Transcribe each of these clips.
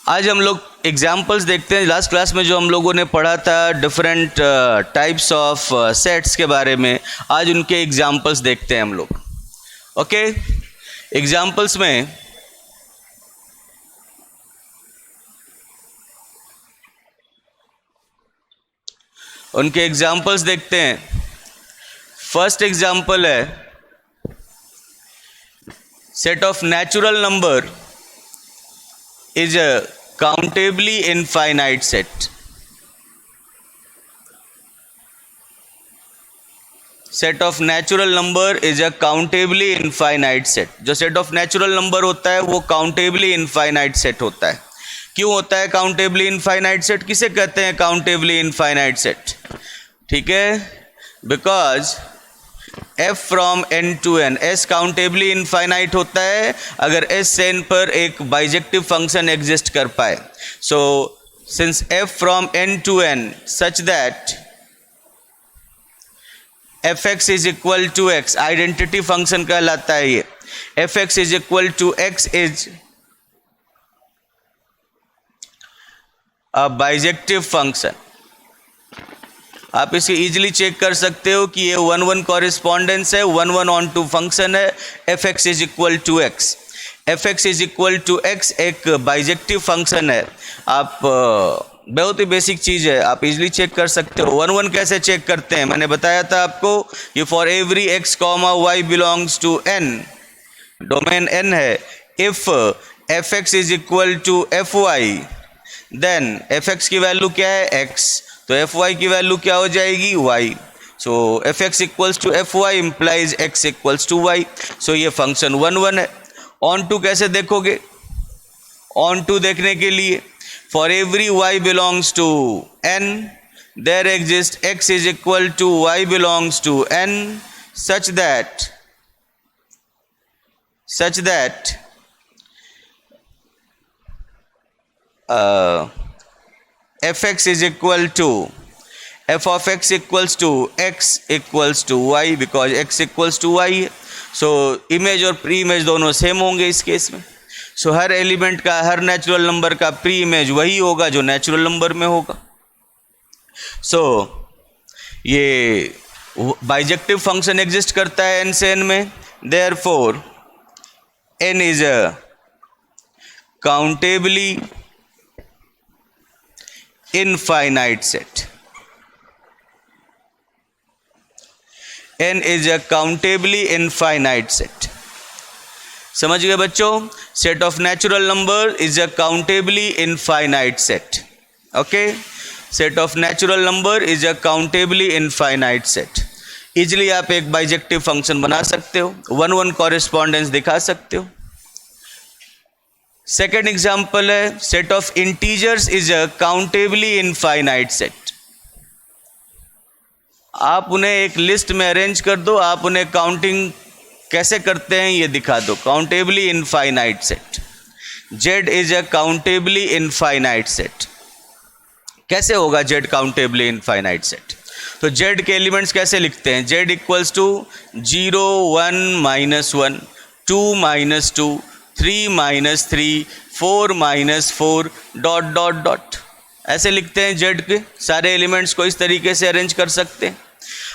आज हम लोग एग्जाम्पल्स देखते हैं। लास्ट क्लास में जो हम लोगों ने पढ़ा था डिफरेंट टाइप्स ऑफ सेट्स के बारे में, आज उनके एग्जाम्पल्स देखते हैं हम लोग। ओके, एग्जाम्पल्स में उनके एग्जाम्पल्स देखते हैं। फर्स्ट एग्जाम्पल है set of natural number is a countably infinite set. Set of natural number is a countably infinite set. जो set of natural number होता है वो countably infinite set होता है। क्यों होता है countably infinite set? किसे कहते हैं countably infinite set? ठीक है, because f from n to n, s countably infinite होता है अगर s से n पर एक बाइजेक्टिव फंक्शन एग्जिस्ट कर पाए। So since f from n to n such that fx is equal to x, identity function कहलाता है ये। fx is equal to x is a bijective function. आप इसे इजीली चेक कर सकते हो कि ये 1-1 कॉरिस्पॉन्डेंस है, 1-1 ऑन टू फंक्शन है। F x is equal to x, f x is equal to x एक बाइजेक्टिव फंक्शन है। आप बहुत ही बेसिक चीज़ है, आप इजीली चेक कर सकते हो। 1-1 कैसे चेक करते हैं मैंने बताया था आपको कि for every x comma y belongs to N, domain N है, if f x is equal to f y then f x की वैल्यू क्या है एक्स, तो एफ वाई की वैल्यू क्या हो जाएगी y. So f x equals to f y implies x equals to y. So ये फंक्शन 1-1 है। ऑन टू कैसे देखोगे? ऑन टू देखने के लिए for every y belongs to N there exist x is equal to y belongs to N such that fx is equal to f of x equals to x equals to y because x equals to y है। So image और pre image दोनों same होंगे इस case में। सो हर element का, हर natural number का pre image वही होगा जो नेचुरल नंबर में होगा। सो ये बाइजेक्टिव फंक्शन एग्जिस्ट करता है n से n में, therefore n is a countably infinite set. n is a countably infinite set. समझ गए बच्चों? set of natural number is a countably infinite set. okay, set of natural number is a countably infinite set. Easily आप एक bijective function बना सकते हो, 1-1 correspondence दिखा सकते हो। सेकेंड एग्जाम्पल है set of integers is a countably infinite set. आप उन्हें एक लिस्ट में अरेंज कर दो, आप उन्हें काउंटिंग कैसे करते हैं ये दिखा दो। Countably infinite set, Z is a countably infinite set. कैसे होगा जेड काउंटेबली इनफाइनाइट सेट? तो जेड के एलिमेंट्स कैसे लिखते हैं? Z equals to 0, 1, -1, 2, -2, 3, -3, 4, -4 dot dot dot, ऐसे लिखते हैं। जेड के सारे एलिमेंट्स को इस तरीके से अरेंज कर सकते हैं।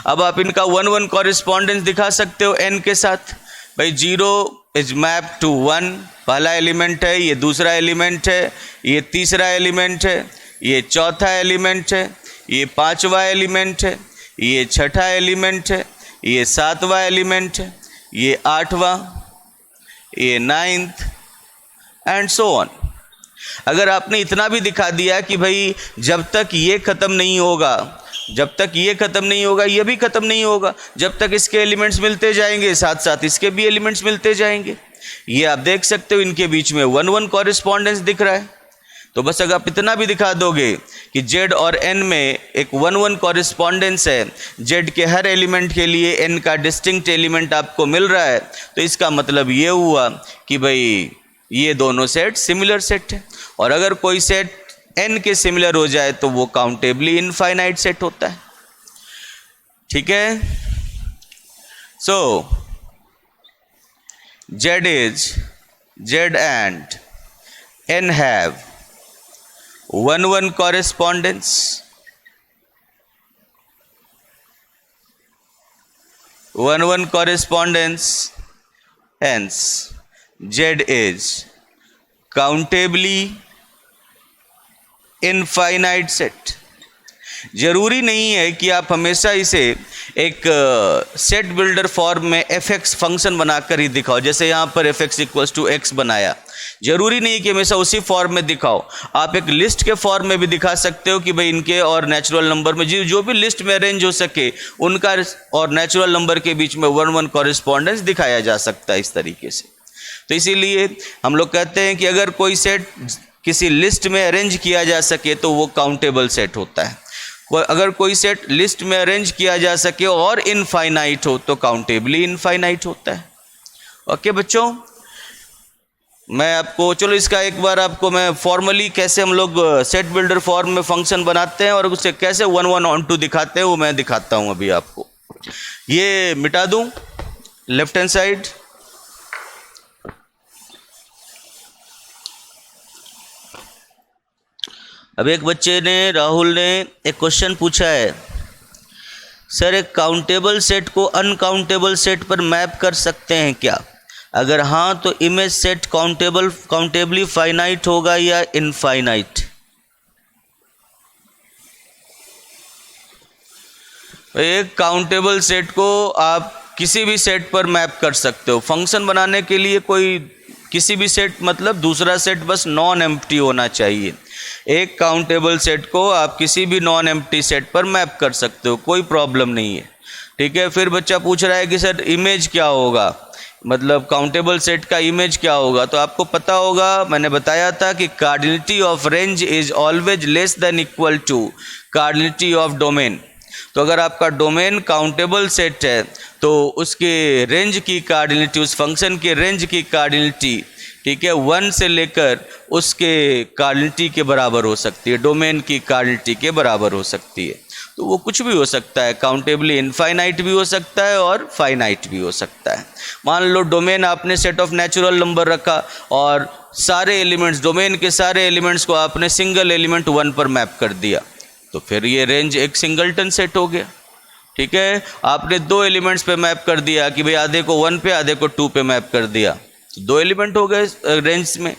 अब आप इनका 1-1 कॉरेस्पॉन्डेंस दिखा सकते हो n के साथ। भाई 0 इज मैप टू 1, पहला एलिमेंट है, ये दूसरा एलिमेंट है, ये तीसरा एलिमेंट है, ये चौथा एलिमेंट है, ये पांचवा एलिमेंट है, ये छठा एलिमेंट है, ये सातवां एलिमेंट है, ये आठवां, ये 9th एंड सो ऑन। अगर आपने इतना भी दिखा दिया कि भाई जब तक ये ख़त्म नहीं होगा, जब तक ये ख़त्म नहीं होगा ये भी ख़त्म नहीं होगा, जब तक इसके एलिमेंट्स मिलते जाएंगे साथ साथ इसके भी एलिमेंट्स मिलते जाएंगे, ये आप देख सकते हो इनके बीच में 1-1 कॉरेस्पॉन्डेंस दिख रहा है। तो बस अगर आप इतना भी दिखा दोगे कि z और n में एक 1-1 कॉरेस्पॉन्डेंस है, z के हर एलिमेंट के लिए n का डिस्टिंक्ट एलिमेंट आपको मिल रहा है, तो इसका मतलब ये हुआ कि भाई ये दोनों सेट सिमिलर सेट है। और अगर कोई सेट n के सिमिलर हो जाए तो वो काउंटेबली इनफाइनाइट सेट होता है। ठीक है, सो z and n have 1-1 correspondence, 1-1 correspondence, hence Z is countably infinite set. जरूरी नहीं है कि आप हमेशा इसे एक सेट बिल्डर फॉर्म में fx फंक्शन बनाकर ही दिखाओ। जैसे यहाँ पर fx इक्वल्स टू x बनाया, जरूरी नहीं कि हमेशा उसी फॉर्म में दिखाओ। आप एक लिस्ट के फॉर्म में भी दिखा सकते हो कि भाई इनके और नेचुरल नंबर में जो भी लिस्ट में अरेंज हो सके उनका और नेचुरल नंबर के बीच में 1-1 कॉरेस्पॉन्डेंस दिखाया जा सकता है इस तरीके से। तो इसीलिए हम लोग कहते हैं कि अगर कोई सेट किसी लिस्ट में अरेंज किया जा सके तो वो काउंटेबल सेट होता है। अगर कोई सेट लिस्ट में अरेंज किया जा सके और इनफाइनाइट हो तो काउंटेबली इनफाइनाइट होता है। ओके बच्चों, मैं आपको चलो इसका एक बार आपको मैं फॉर्मली कैसे हम लोग सेट बिल्डर फॉर्म में फंक्शन बनाते हैं और उसे कैसे 1-1 ऑन-टू दिखाते हैं वो मैं दिखाता हूं अभी आपको। ये मिटा दूं लेफ्ट हैंड साइड। अब एक बच्चे ने, राहुल ने एक क्वेश्चन पूछा है, सर एक काउंटेबल सेट को अनकाउंटेबल सेट पर मैप कर सकते हैं क्या? अगर हाँ तो इमेज सेट काउंटेबली फाइनाइट होगा या इनफाइनाइट? एक काउंटेबल सेट को आप किसी भी सेट पर मैप कर सकते हो। फंक्शन बनाने के लिए कोई किसी भी सेट मतलब दूसरा सेट बस नॉन एम्प्टी होना चाहिए। एक काउंटेबल सेट को आप किसी भी नॉन एम्प्टी सेट पर मैप कर सकते हो, कोई प्रॉब्लम नहीं है। ठीक है, फिर बच्चा पूछ रहा है कि सर इमेज क्या होगा, मतलब काउंटेबल सेट का इमेज क्या होगा? तो आपको पता होगा, मैंने बताया था कि cardinality of range is always less than equal to cardinality of domain. तो अगर आपका डोमेन काउंटेबल सेट है तो उसके रेंज की कार्डिनलिटी, उस फंक्शन के रेंज की कार्डिनलिटी, ठीक है, 1 से लेकर उसके कार्डिनलिटी के बराबर हो सकती है, डोमेन की कार्डिनलिटी के बराबर हो सकती है। तो वो कुछ भी हो सकता है, काउंटेबली इनफाइनाइट भी हो सकता है और फाइनाइट भी हो सकता है। मान लो डोमेन आपने सेट ऑफ नेचुरल नंबर रखा और सारे एलिमेंट्स, डोमेन के सारे एलिमेंट्स को आपने सिंगल एलिमेंट 1 पर मैप कर दिया, तो फिर ये रेंज एक सिंगलटन सेट हो गया। ठीक है, आपने 2 एलिमेंट्स पे मैप कर दिया कि भाई आधे को 1 पे आधे को 2 पे मैप कर दिया, तो 2 एलिमेंट हो गए रेंज में।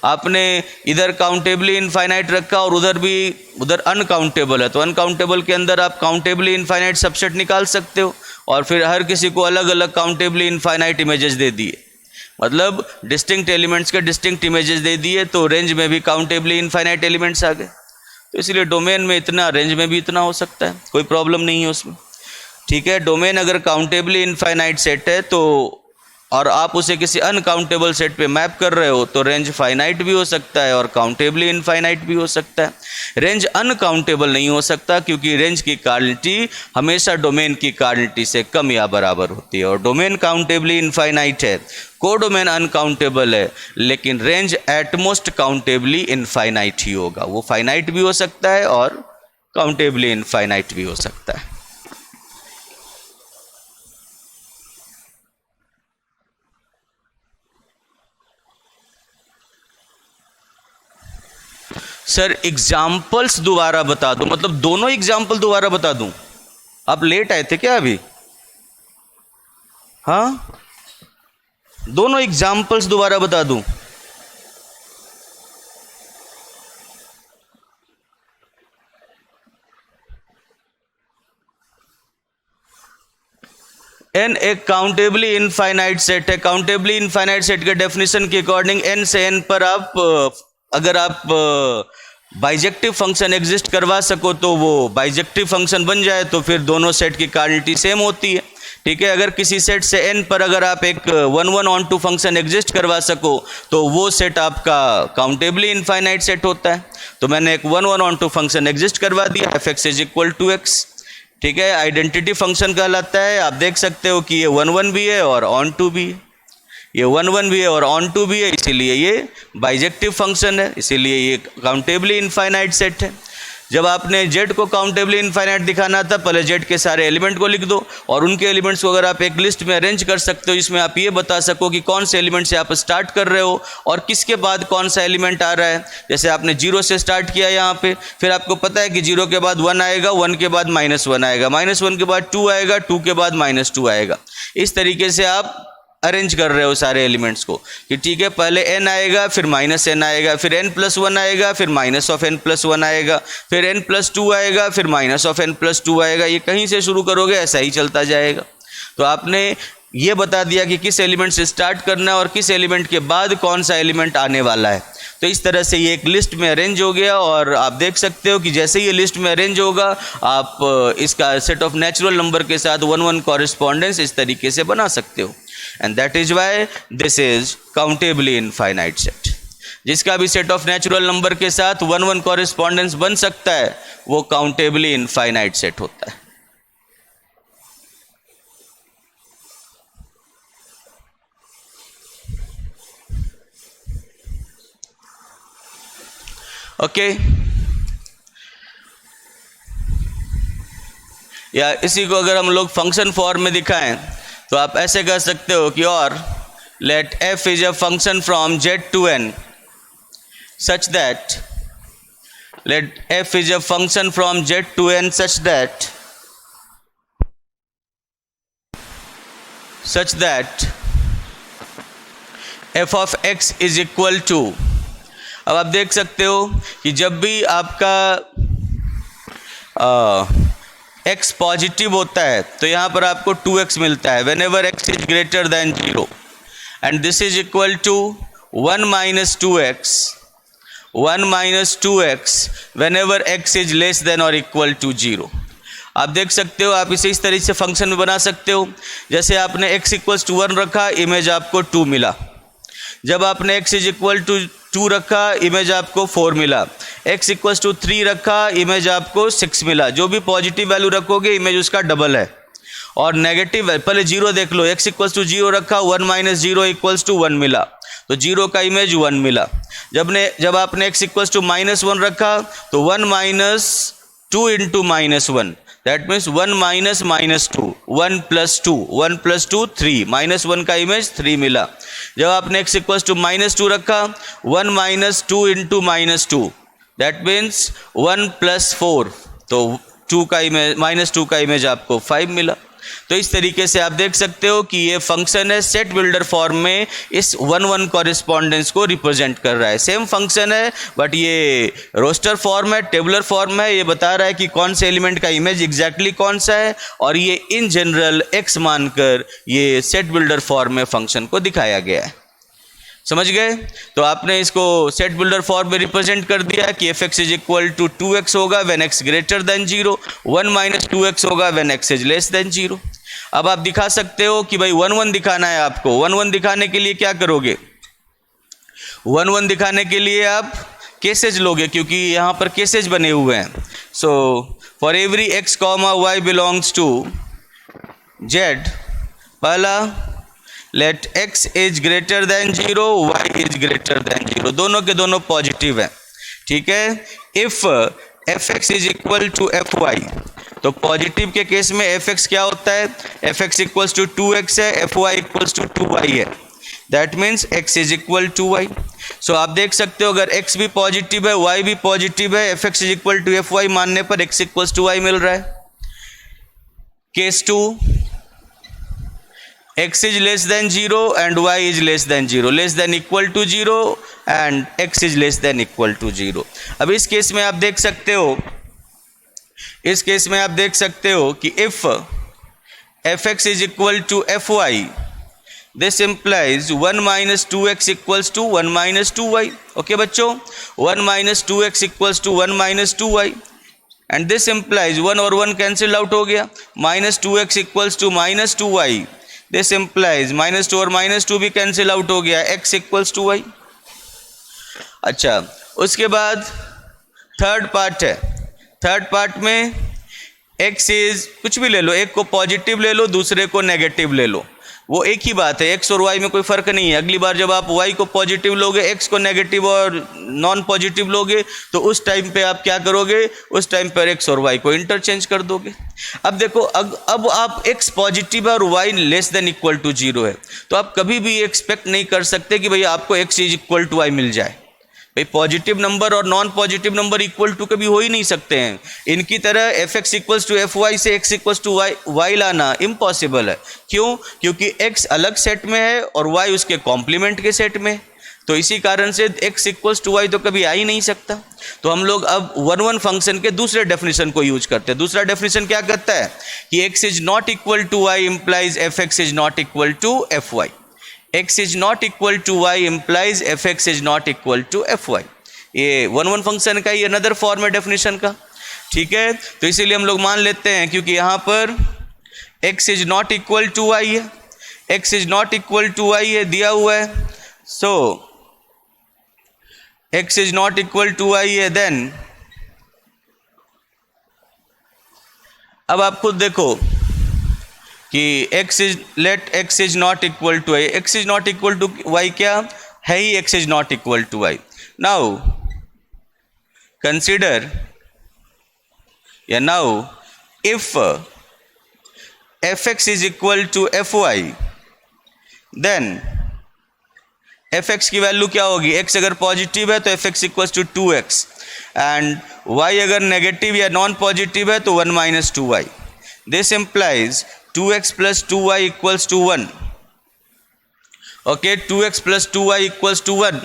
आपने इधर काउंटेबली इनफाइनाइट रखा और उधर अनकाउंटेबल है, तो अनकाउंटेबल के अंदर आप काउंटेबली इनफाइनाइट सबसेट निकाल सकते हो और फिर हर किसी को अलग अलग काउंटेबली इनफाइनाइट इमेजेस दे दिए, मतलब डिस्टिंक्ट एलिमेंट्स के डिस्टिंक्ट इमेजेस दे दिए, तो रेंज में भी काउंटेबली इनफाइनाइट एलिमेंट्स आ गए। तो इसलिए डोमेन में इतना, रेंज में भी इतना हो सकता है, कोई प्रॉब्लम नहीं है उसमें। ठीक है, डोमेन अगर काउंटेबली इनफाइनाइट सेट है तो और आप उसे किसी अनकाउंटेबल सेट पे मैप कर रहे हो तो रेंज फाइनाइट भी हो सकता है और काउंटेबली इनफाइनाइट भी हो सकता है। रेंज अनकाउंटेबल नहीं हो सकता क्योंकि रेंज की कार्डिनलिटी हमेशा डोमेन की कार्डिनलिटी से कम या बराबर होती है, और डोमेन काउंटेबली इनफाइनाइट है, कोडोमेन अनकाउंटेबल है, लेकिन रेंज एटमोस्ट काउंटेबली इनफाइनाइट ही होगा। वो फाइनाइट भी हो सकता है और काउंटेबली इनफाइनाइट भी हो सकता है। सर एग्जाम्पल्स दोबारा बता दो, मतलब दोनों एग्जाम्पल दोबारा बता दूं? आप लेट आए थे क्या अभी? हाँ, दोनों एग्जाम्पल्स दोबारा बता दूं? एन एक काउंटेबली इनफाइनाइट सेट है। काउंटेबली इनफाइनाइट सेट के डेफिनेशन के अकॉर्डिंग एन से एन पर आप अगर आप बाइजेक्टिव फंक्शन एग्जिस्ट करवा सको तो वो बाइजेक्टिव फंक्शन बन जाए, तो फिर दोनों सेट की कार्डिनलिटी सेम होती है। ठीक है, अगर किसी सेट से एन पर अगर आप एक 1-1 ऑन-टू फंक्शन एग्जिस्ट करवा सको तो वो सेट आपका काउंटेबली इनफाइनाइट सेट होता है। तो मैंने एक 1-1 ऑन-टू फंक्शन एग्जिस्ट करवा दिया, fx is equal to x। ठीक है, आइडेंटिटी फंक्शन कहलाता है। आप देख सकते हो कि ये 1-1 भी है और ऑन-टू भी है, ये 1-1 भी है और ऑन-टू भी है, इसीलिए ये बाइजेक्टिव फंक्शन है, इसीलिए ये काउंटेबली इनफाइनाइट सेट है। जब आपने जेड को काउंटेबली इनफाइनाइट दिखाना था, पहले जेड के सारे एलिमेंट को लिख दो और उनके एलिमेंट्स को अगर आप एक लिस्ट में अरेंज कर सकते हो जिसमें आप ये बता सको कि कौन से एलिमेंट से आप स्टार्ट कर रहे हो और किसके बाद कौन सा एलिमेंट आ रहा है। जैसे आपने 0 से स्टार्ट किया यहाँ पे, फिर आपको पता है कि 0 के बाद 1 आएगा, 1 के बाद -1 आएगा, -1 के बाद 2 आएगा, 2 के बाद -2 आएगा। इस तरीके से आप अरेंज कर रहे हो सारे एलिमेंट्स को कि ठीक है, पहले n आएगा, फिर -n आएगा, फिर n+1 आएगा, फिर -n+1 आएगा, फिर n+2 आएगा, फिर -n+2 आएगा। ये कहीं से शुरू करोगे ऐसा ही चलता जाएगा। तो आपने ये बता दिया कि किस एलिमेंट से स्टार्ट करना है और किस एलिमेंट के बाद कौन सा एलिमेंट आने वाला है। तो इस तरह से ये एक लिस्ट में अरेंज हो गया और आप देख सकते हो कि जैसे ये लिस्ट में अरेंज होगा आप इसका सेट ऑफ नेचुरल नंबर के साथ 1-1 कॉरेस्पॉन्डेंस इस तरीके से बना सकते हो। And that is why this is countably infinite set. जिसका भी सेट ऑफ नेचुरल नंबर के साथ 1-1 कॉरेस्पॉन्डेंस बन सकता है वो काउंटेबली इनफाइनाइट सेट होता है। ओके या इसी को अगर हम लोग फंक्शन फॉर्म में दिखाएं तो आप ऐसे कह सकते हो कि और let f is a function from z to n such that let f is a function from z to n such that f of x is equal to। अब आप देख सकते हो कि जब भी आपका x पॉजिटिव होता है तो यहाँ पर आपको 2x मिलता है whenever x is greater than 0 and this is equal to 1 minus 2x whenever x is less than or equal to 0। आप देख सकते हो, आप इसे इस तरीके से फंक्शन में बना सकते हो। जैसे आपने x इक्वल्स टू 1 रखा, इमेज आपको 2 मिला। जब आपने x इज इक्वल टू 2 रखा, इमेज आपको 4 मिला। x इक्वल्स टू 3 रखा, इमेज आपको 6 मिला। जो भी पॉजिटिव वैल्यू रखोगे इमेज उसका डबल है। और नेगेटिव पहले 0 देख लो, x इक्वल्स टू 0 रखा, 1 माइनस 0 इक्वल्स टू 1 मिला, तो 0 का इमेज 1 मिला। जब आपने x इक्वल्स टू -1 रखा तो 1 minus 2 into -1, that means 1 minus -2, 1 plus 2, 1 plus 2 3, -1 का इमेज 3 मिला। जब आपने x इक्वल्स टू -2 रखा, 1 minus 2 into -2, that means 1 plus 4, तो 2 का इमेज -2 का इमेज आपको 5 मिला। तो इस तरीके से आप देख सकते हो कि ये फंक्शन है सेट बिल्डर फॉर्म में इस 1-1 कॉरेस्पॉन्डेंस को रिप्रेजेंट कर रहा है। सेम फंक्शन है बट ये रोस्टर फॉर्म है, टेबुलर फॉर्म है। ये बता रहा है कि कौन से एलिमेंट का इमेज एग्जैक्टली कौन सा है और ये इन जनरल x मानकर ये सेट बिल्डर फॉर्म में फंक्शन को दिखाया गया है। समझ गए? तो आपने इसको सेट बिल्डर फॉर्म में रिप्रेजेंट कर दिया कि f(x) is equal to 2x होगा when x greater than 0, 1 minus 2x होगा when x is less than 0। अब आप दिखा सकते हो कि भाई 1-1 दिखाना है आपको। 1-1 दिखाने के लिए क्या करोगे? 1-1 दिखाने के लिए आप केसेज लोगे क्योंकि यहाँ पर केसेज बने हुए हैं। So for every x, y belongs to z, पहला let x is greater than 0, y is greater than 0, दोनों के दोनों पॉजिटिव हैं। ठीक है। If fx is equal to fy, तो पॉजिटिव के केस में fx क्या होता है? fx इक्वल्स टू 2x है, fy इक्वल्स टू 2y है, that means x is equal to y। So आप देख सकते हो अगर x भी पॉजिटिव है, y भी पॉजिटिव है, fx is equal to fy मानने पर x इक्वल्स टू y मिल रहा है। Case 2, x is less than 0 and y is less than 0, less than equal to 0 and x is less than equal to 0। अब इस case में आप देख सकते हो, कि if fx is equal to fy, this implies 1 minus 2x equals to 1 minus 2y। Okay बच्चों, 1 minus 2x equals to 1 minus 2y and this implies 1 और 1 कैंसिल आउट हो गया, minus 2x equals to minus 2y, this implies -2 और -2 भी cancel out हो गया, x equals to y। अच्छा, उसके बाद थर्ड पार्ट है। थर्ड पार्ट में x इज कुछ भी ले लो, एक को पॉजिटिव ले लो, दूसरे को नेगेटिव ले लो। वो एक ही बात है, एक्स और वाई में कोई फर्क नहीं है। अगली बार जब आप वाई को पॉजिटिव लोगे, एक्स को नेगेटिव और नॉन पॉजिटिव लोगे, तो उस टाइम पे आप क्या करोगे, उस टाइम पर एक्स और वाई को इंटरचेंज कर दोगे। अब देखो, अब आप एक्स पॉजिटिव है और y less than equal to 0 है, तो आप कभी भी एक्सपेक्ट नहीं कर सकते कि भैया आपको x is equal to y मिल जाए। भाई पॉजिटिव नंबर और non positive number equal to कभी हो ही नहीं सकते हैं। इनकी तरह f x equals to f y से एक्स इक्वल्स टू वाई लाना इम्पॉसिबल है। क्यों? क्योंकि एक्स अलग सेट में है और वाई उसके कॉम्प्लीमेंट के सेट में, तो इसी कारण से एक्स इक्वल्स टू वाई तो कभी आ ही नहीं सकता। तो हम लोग अब 1-1 फंक्शन के दूसरे डेफिनेशन को यूज करते हैं। दूसरा डेफिनेशन क्या कहता है कि x is not equal to y implies f x is not equal to f y. x is not equal to y implies fx is not equal to fy। ये 1-1 function का ही another form है definition का, ठीक है। तो इसीलिए हम लोग मान लेते हैं, क्योंकि यहाँ पर x is not equal to y है, x is not equal to y है, दिया हुआ है। So x is not equal to y है, देन अब आप खुद देखो कि x is not equal to y, x is not equal to y क्या है ही, x is not equal to y. Now consider या now if f x is equal to f y, then f x की value क्या होगी, x अगर positive है तो f x equal to 2x, and y अगर नेगेटिव या non positive है तो 1 minus 2y। This implies 2x plus 2y equals to 1. Okay, 2x plus 2y equals to 1.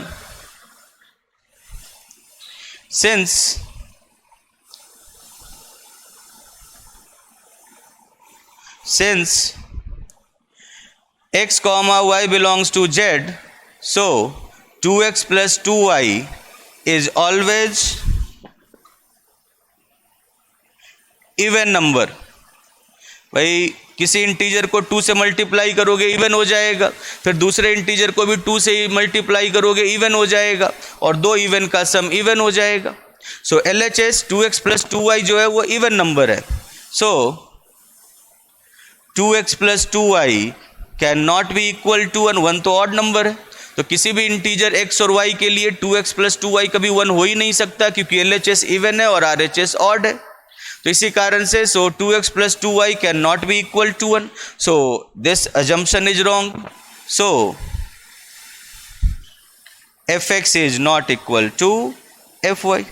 Since x comma y belongs to z, so 2x plus 2y is always even number। भाई किसी integer को 2 से multiply करोगे even हो जाएगा, फिर दूसरे integer को भी 2 से ही मल्टीप्लाई करोगे इवन हो जाएगा, और दो इवन का सम इवन हो जाएगा। सो LHS 2x प्लस 2y जो है वो इवन नंबर है। So 2x plus 2y can not be equal to 1, 1 तो ऑड नंबर है, तो किसी भी इंटीजर x और y के लिए 2x प्लस 2y कभी 1 हो ही नहीं सकता, क्योंकि LHS इवन है और RHS ऑड है। तो इसी कारण से so 2x plus 2y can not be equal to 1, so this assumption is wrong. So fx is not equal to fy।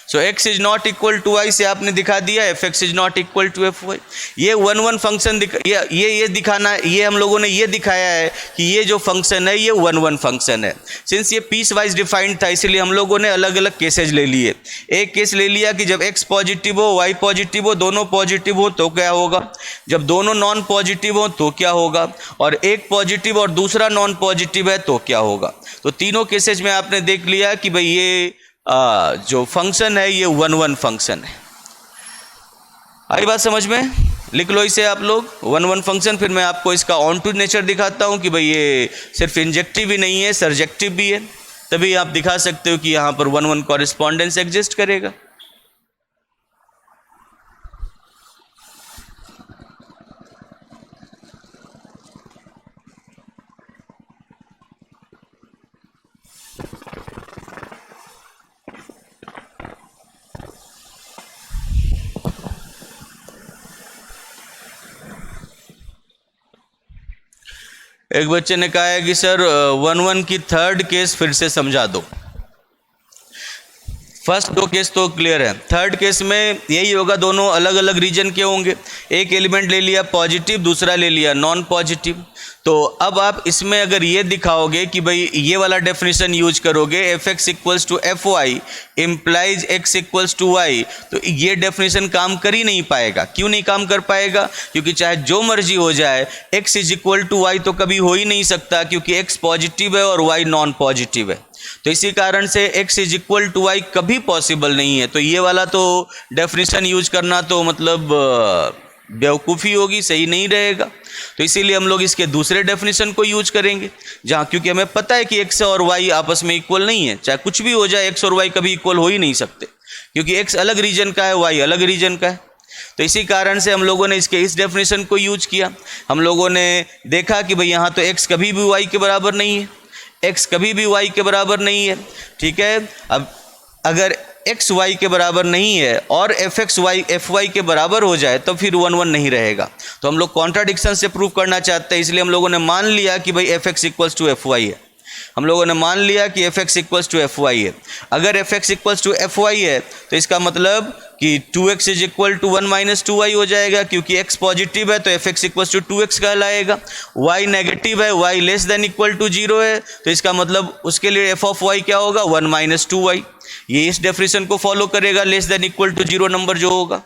So x is not equal to y से आपने दिखा दिया fx is not equal to fy। ये 1-1 function ये दिखाना, ये हम लोगों ने ये दिखाया है कि ये जो फंक्शन है ये 1-1 फंक्शन है। सिंस ये पीस वाइज डिफाइंड था, इसलिए हम लोगों ने अलग अलग केसेज ले लिए। एक केस ले लिया कि जब x पॉजिटिव हो, y पॉजिटिव हो, दोनों पॉजिटिव हो तो क्या होगा, जब दोनों नॉन पॉजिटिव हो तो क्या होगा, और एक पॉजिटिव और दूसरा नॉन पॉजिटिव है तो क्या होगा। तो तीनों केसेज में आपने देख लिया कि भाई ये जो फंक्शन है ये 1-1 फंक्शन है। आई बात समझ में? लिख लो इसे आप लोग 1-1 फंक्शन। फिर मैं आपको इसका ऑन टू नेचर दिखाता हूँ कि भाई ये सिर्फ इंजेक्टिव ही नहीं है, सर्जेक्टिव भी है, तभी आप दिखा सकते हो कि यहाँ पर 1-1 कॉरेस्पॉन्डेंस एग्जिस्ट करेगा। एक बच्चे ने कहा है कि सर 1-1 की थर्ड केस फिर से समझा दो। फर्स्ट दो केस तो क्लियर है, थर्ड केस में यही होगा, दोनों अलग अलग रीजन के होंगे। एक एलिमेंट ले लिया पॉजिटिव, दूसरा ले लिया नॉन पॉजिटिव। तो अब आप इसमें अगर ये दिखाओगे कि भाई ये वाला डेफिनेशन यूज करोगे, f x equals to f y implies x equals to y, तो ये डेफिनेशन काम कर ही नहीं पाएगा। क्यों नहीं काम कर पाएगा? क्योंकि चाहे जो मर्जी हो जाए x is equal to y तो कभी हो ही नहीं सकता, क्योंकि एक्स पॉजिटिव है और वाई नॉन पॉजिटिव है। तो इसी कारण से x is equal to y कभी पॉसिबल नहीं है। तो ये वाला तो डेफिनेशन यूज करना तो मतलब बेवकूफ़ी होगी, सही नहीं रहेगा। तो इसीलिए हम लोग इसके दूसरे डेफिनेशन को यूज करेंगे, जहाँ क्योंकि हमें पता है कि x और y आपस में इक्वल नहीं है। चाहे कुछ भी हो जाए x और y कभी इक्वल हो ही नहीं सकते, क्योंकि x अलग रीजन का है, y अलग रीजन का है। तो इसी कारण से हम लोगों ने इसके इस डेफिनेशन को यूज किया। हम लोगों ने देखा कि भाई यहाँ तो x कभी भी y के बराबर नहीं है, x कभी भी y के बराबर नहीं है, ठीक है। अब अगर x y के बराबर नहीं है और fx y fy के बराबर हो जाए तो फिर 1 1 नहीं रहेगा। तो हम लोग कॉन्ट्राडिक्शन से प्रूव करना चाहते हैं, इसलिए हम लोगों ने मान लिया कि भाई fx इक्वल्स टू fy है। हम लोगों ने मान लिया कि fx इक्वल्स टू fy है। अगर fx इक्वल्स टू fy है तो इसका मतलब कि 2x is equal to 1 minus 2y हो जाएगा, क्योंकि x पॉजिटिव है तो fx इक्वल्स टू 2x कहलाएगा। y नेगेटिव है, y less than equal to 0 है, तो इसका मतलब उसके लिए f ऑफ y क्या होगा, 1 माइनस 2y। ये इस डेफिनेशन को फॉलो करेगा, less than equal to 0 number जो होगा,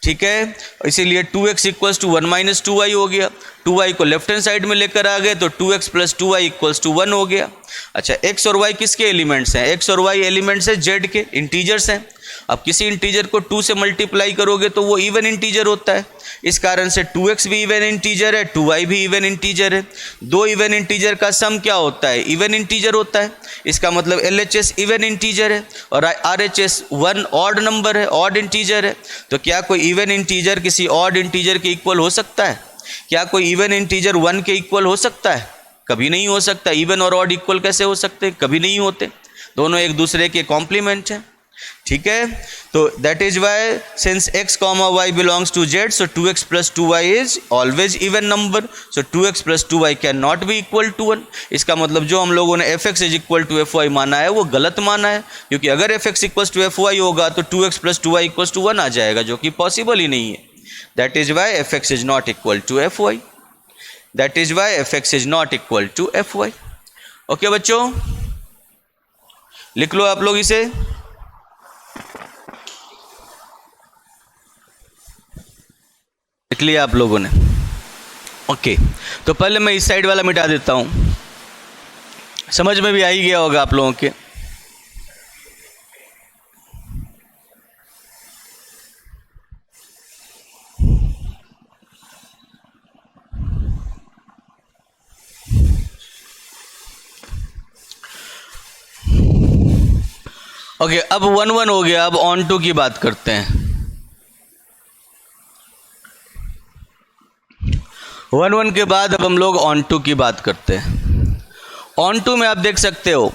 ठीक है। इसीलिए 2x equals to 1 minus 2y हो गया। 2y को लेफ्ट हैंड साइड में लेकर आ गए तो 2x plus 2y equals to 1 हो गया। अच्छा, x और y किसके एलिमेंट्स हैं, x और y एलिमेंट्स हैं z के, इंटीजर्स हैं। अब किसी इंटीजर को 2 से मल्टीप्लाई करोगे तो वो इवन इंटीजर होता है, इस कारण से 2x भी इवन इंटीजर है, 2y भी इवन इंटीजर है। दो इवन इंटीजर का सम क्या होता है, इवन इंटीजर होता है। इसका मतलब LHS इवन इंटीजर है और RHS 1 ऑड नंबर है, ऑड इंटीजर है। तो क्या कोई इवन इंटीजर किसी ऑड इंटीजर के इक्वल हो सकता है? क्या कोई इवन इंटीजर 1 के इक्वल हो सकता है? कभी नहीं हो सकता। इवन और ऑड इक्वल कैसे हो सकते हैं? कभी नहीं होते, दोनों एक दूसरे के कॉम्प्लीमेंट हैं, ठीक है। तो that is why since x comma y belongs to z, so 2x plus 2y is always even number, so 2x plus 2y can not be equal to 1। इसका मतलब जो हम लोगों ने fx is equal to fy माना है वो गलत माना है, क्योंकि अगर fx इक्वल टू fy होगा तो 2x plus 2y equal to 1 आ जाएगा, जो कि पॉसिबल ही नहीं है। That is why fx is not equal to fy, that is why fx is not equal to fy। Okay बच्चों, लिख लो आप लोग इसे। लिख लिया आप लोगों ने? ओके, तो पहले मैं इस साइड वाला मिटा देता हूं, समझ में भी आ ही गया होगा आप लोगों के। ओके, अब 1 1 हो गया, अब ऑन टू की बात करते हैं। 1 1 के बाद अब हम लोग ऑन टू की बात करते हैं। ऑन टू में आप देख सकते हो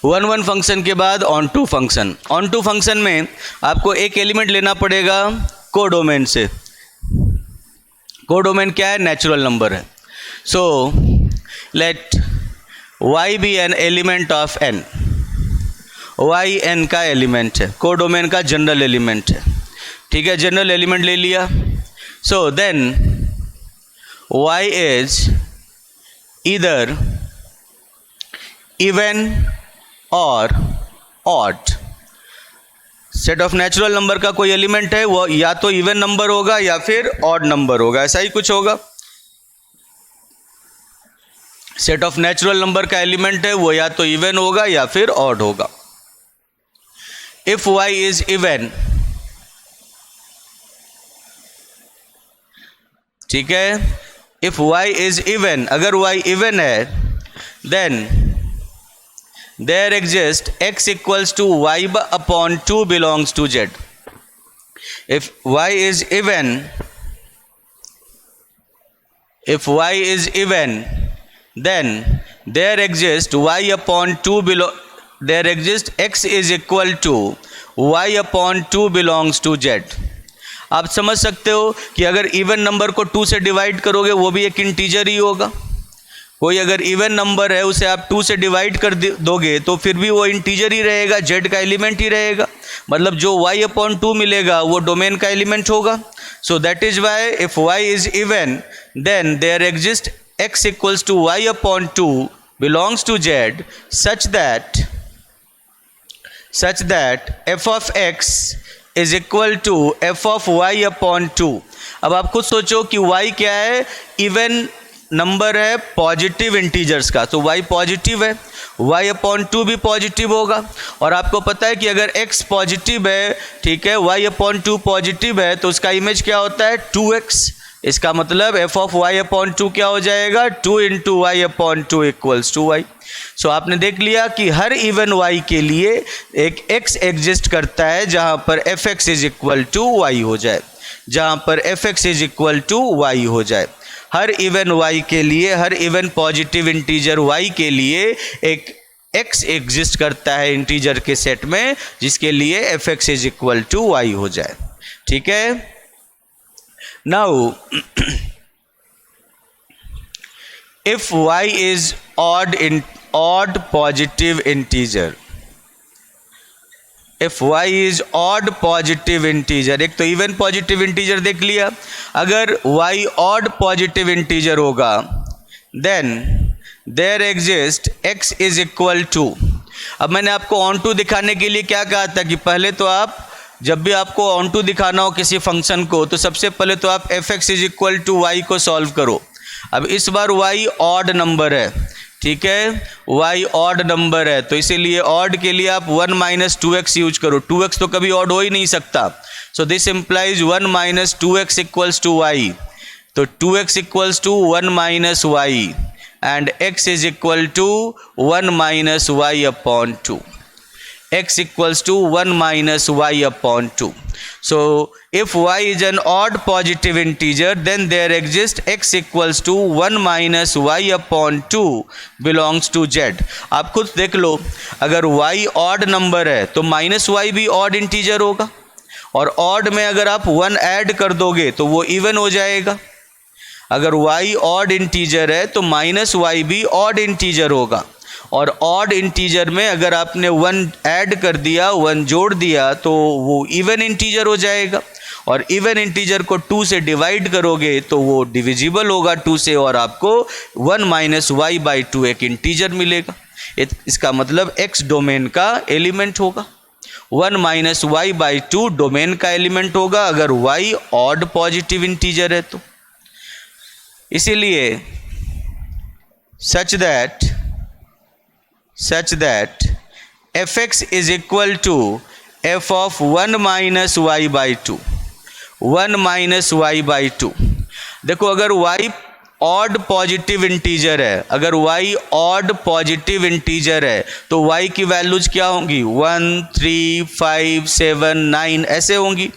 1 1 फंक्शन के बाद onto function. Onto function में आपको एक एलिमेंट लेना पड़ेगा कोडोमेन से। कोडोमेन क्या है? नेचुरल नंबर है। So let y be an element of n। y n का एलिमेंट है, कोडोमेन का जनरल एलिमेंट है, ठीक है। जनरल एलिमेंट ले लिया। So then y is either even or odd। Set of natural number का कोई एलिमेंट है, वो या तो इवन नंबर होगा या फिर ऑड नंबर होगा, ऐसा ही कुछ होगा। सेट ऑफ नेचुरल नंबर का एलिमेंट है, वो या तो इवन होगा या फिर ऑड होगा। इफ y इज इवन, ठीक है, इफ y इज इवन, अगर y इवन है, then there exist x equals to y upon 2 belongs to z। If y is even, if y is even, then there exist y upon 2 below, there exist x is equal to y upon 2 belongs to z। आप समझ सकते हो कि अगर even number को 2 से divide करोगे वो भी एक इंटीजर ही होगा। कोई अगर इवन नंबर है उसे आप 2 से डिवाइड कर दोगे तो फिर भी वो इंटीजर ही रहेगा, z का एलिमेंट ही रहेगा। मतलब जो y अपॉन 2 मिलेगा वो डोमेन का एलिमेंट होगा। So that is why if y is even, then there exist x equals to y upon 2 belongs to z such that f of x is equal to f of y upon 2। अब आप खुद सोचो कि y क्या है? Even number है positive integers का, तो y पॉजिटिव है, y अपॉन 2 भी पॉजिटिव होगा। और आपको पता है कि अगर x पॉजिटिव है, ठीक है, y अपॉन 2 पॉजिटिव है, तो उसका इमेज क्या होता है? 2x। इसका मतलब एफ ऑफ वाई अपॉन 2 क्या हो जाएगा, 2 into y upon 2 equals to y. So आपने देख लिया कि हर इवन वाई के लिए एक एक्स एग्जिस्ट करता है जहां पर f x is equal to y हो जाए, जहां पर f x is equal to y हो जाए। हर इवन वाई के लिए, हर इवन पॉजिटिव इंटीजर वाई के लिए एक एक्स एग्जिस्ट करता है इंटीजर के सेट में, जिसके लिए f x is equal to y हो जाए। ठीक है। Now if y is odd positive integer, if y is odd positive integer, एक तो इवन पॉजिटिव इंटीजर देख लिया, अगर y odd पॉजिटिव इंटीजर होगा then there exist x is equal to, अब मैंने आपको ऑन टू दिखाने के लिए क्या कहा था कि पहले तो आप जब भी आपको ऑन टू दिखाना हो किसी फंक्शन को तो सबसे पहले तो आप f x is equal to y को सॉल्व करो। अब इस बार y ऑड नंबर है, ठीक है, y ऑड नंबर है, तो इसीलिए ऑड के लिए आप 1 माइनस 2x यूज करो। 2x तो कभी ऑड हो ही नहीं सकता, so this implies 1 minus 2x equals to y. तो 2x equals to 1 minus y and x is equal to 1 minus y upon 2, x equals to 1 minus y upon 2. So if y is an odd positive integer, then there exists x equals to 1 minus y upon 2 belongs to z. आप खुद देख लो, अगर y odd number है तो minus y भी odd integer होगा, और odd में अगर आप 1 ऐड कर दोगे तो वो even हो जाएगा। अगर y odd integer है तो माइनस y भी odd integer होगा, और ऑड इंटीजर में अगर आपने 1 ऐड कर दिया, 1 जोड़ दिया, तो वो इवन इंटीजर हो जाएगा, और इवन इंटीजर को 2 से डिवाइड करोगे तो वो डिविजिबल होगा 2 से, और आपको 1 माइनस वाई बाई 2 एक इंटीजर मिलेगा। इसका मतलब x डोमेन का एलिमेंट होगा, 1 माइनस वाई बाई 2 डोमेन का एलिमेंट होगा अगर y ऑड पॉजिटिव इंटीजर है तो। इसीलिए such that fx is equal to f of 1 minus y by 2, 1 minus y by 2। देखो अगर y ऑड पॉजिटिव इंटीजर है, अगर y ऑड पॉजिटिव इंटीजर है तो y की वैल्यूज क्या होंगी, 1 3 5 7 9 ऐसे होंगी।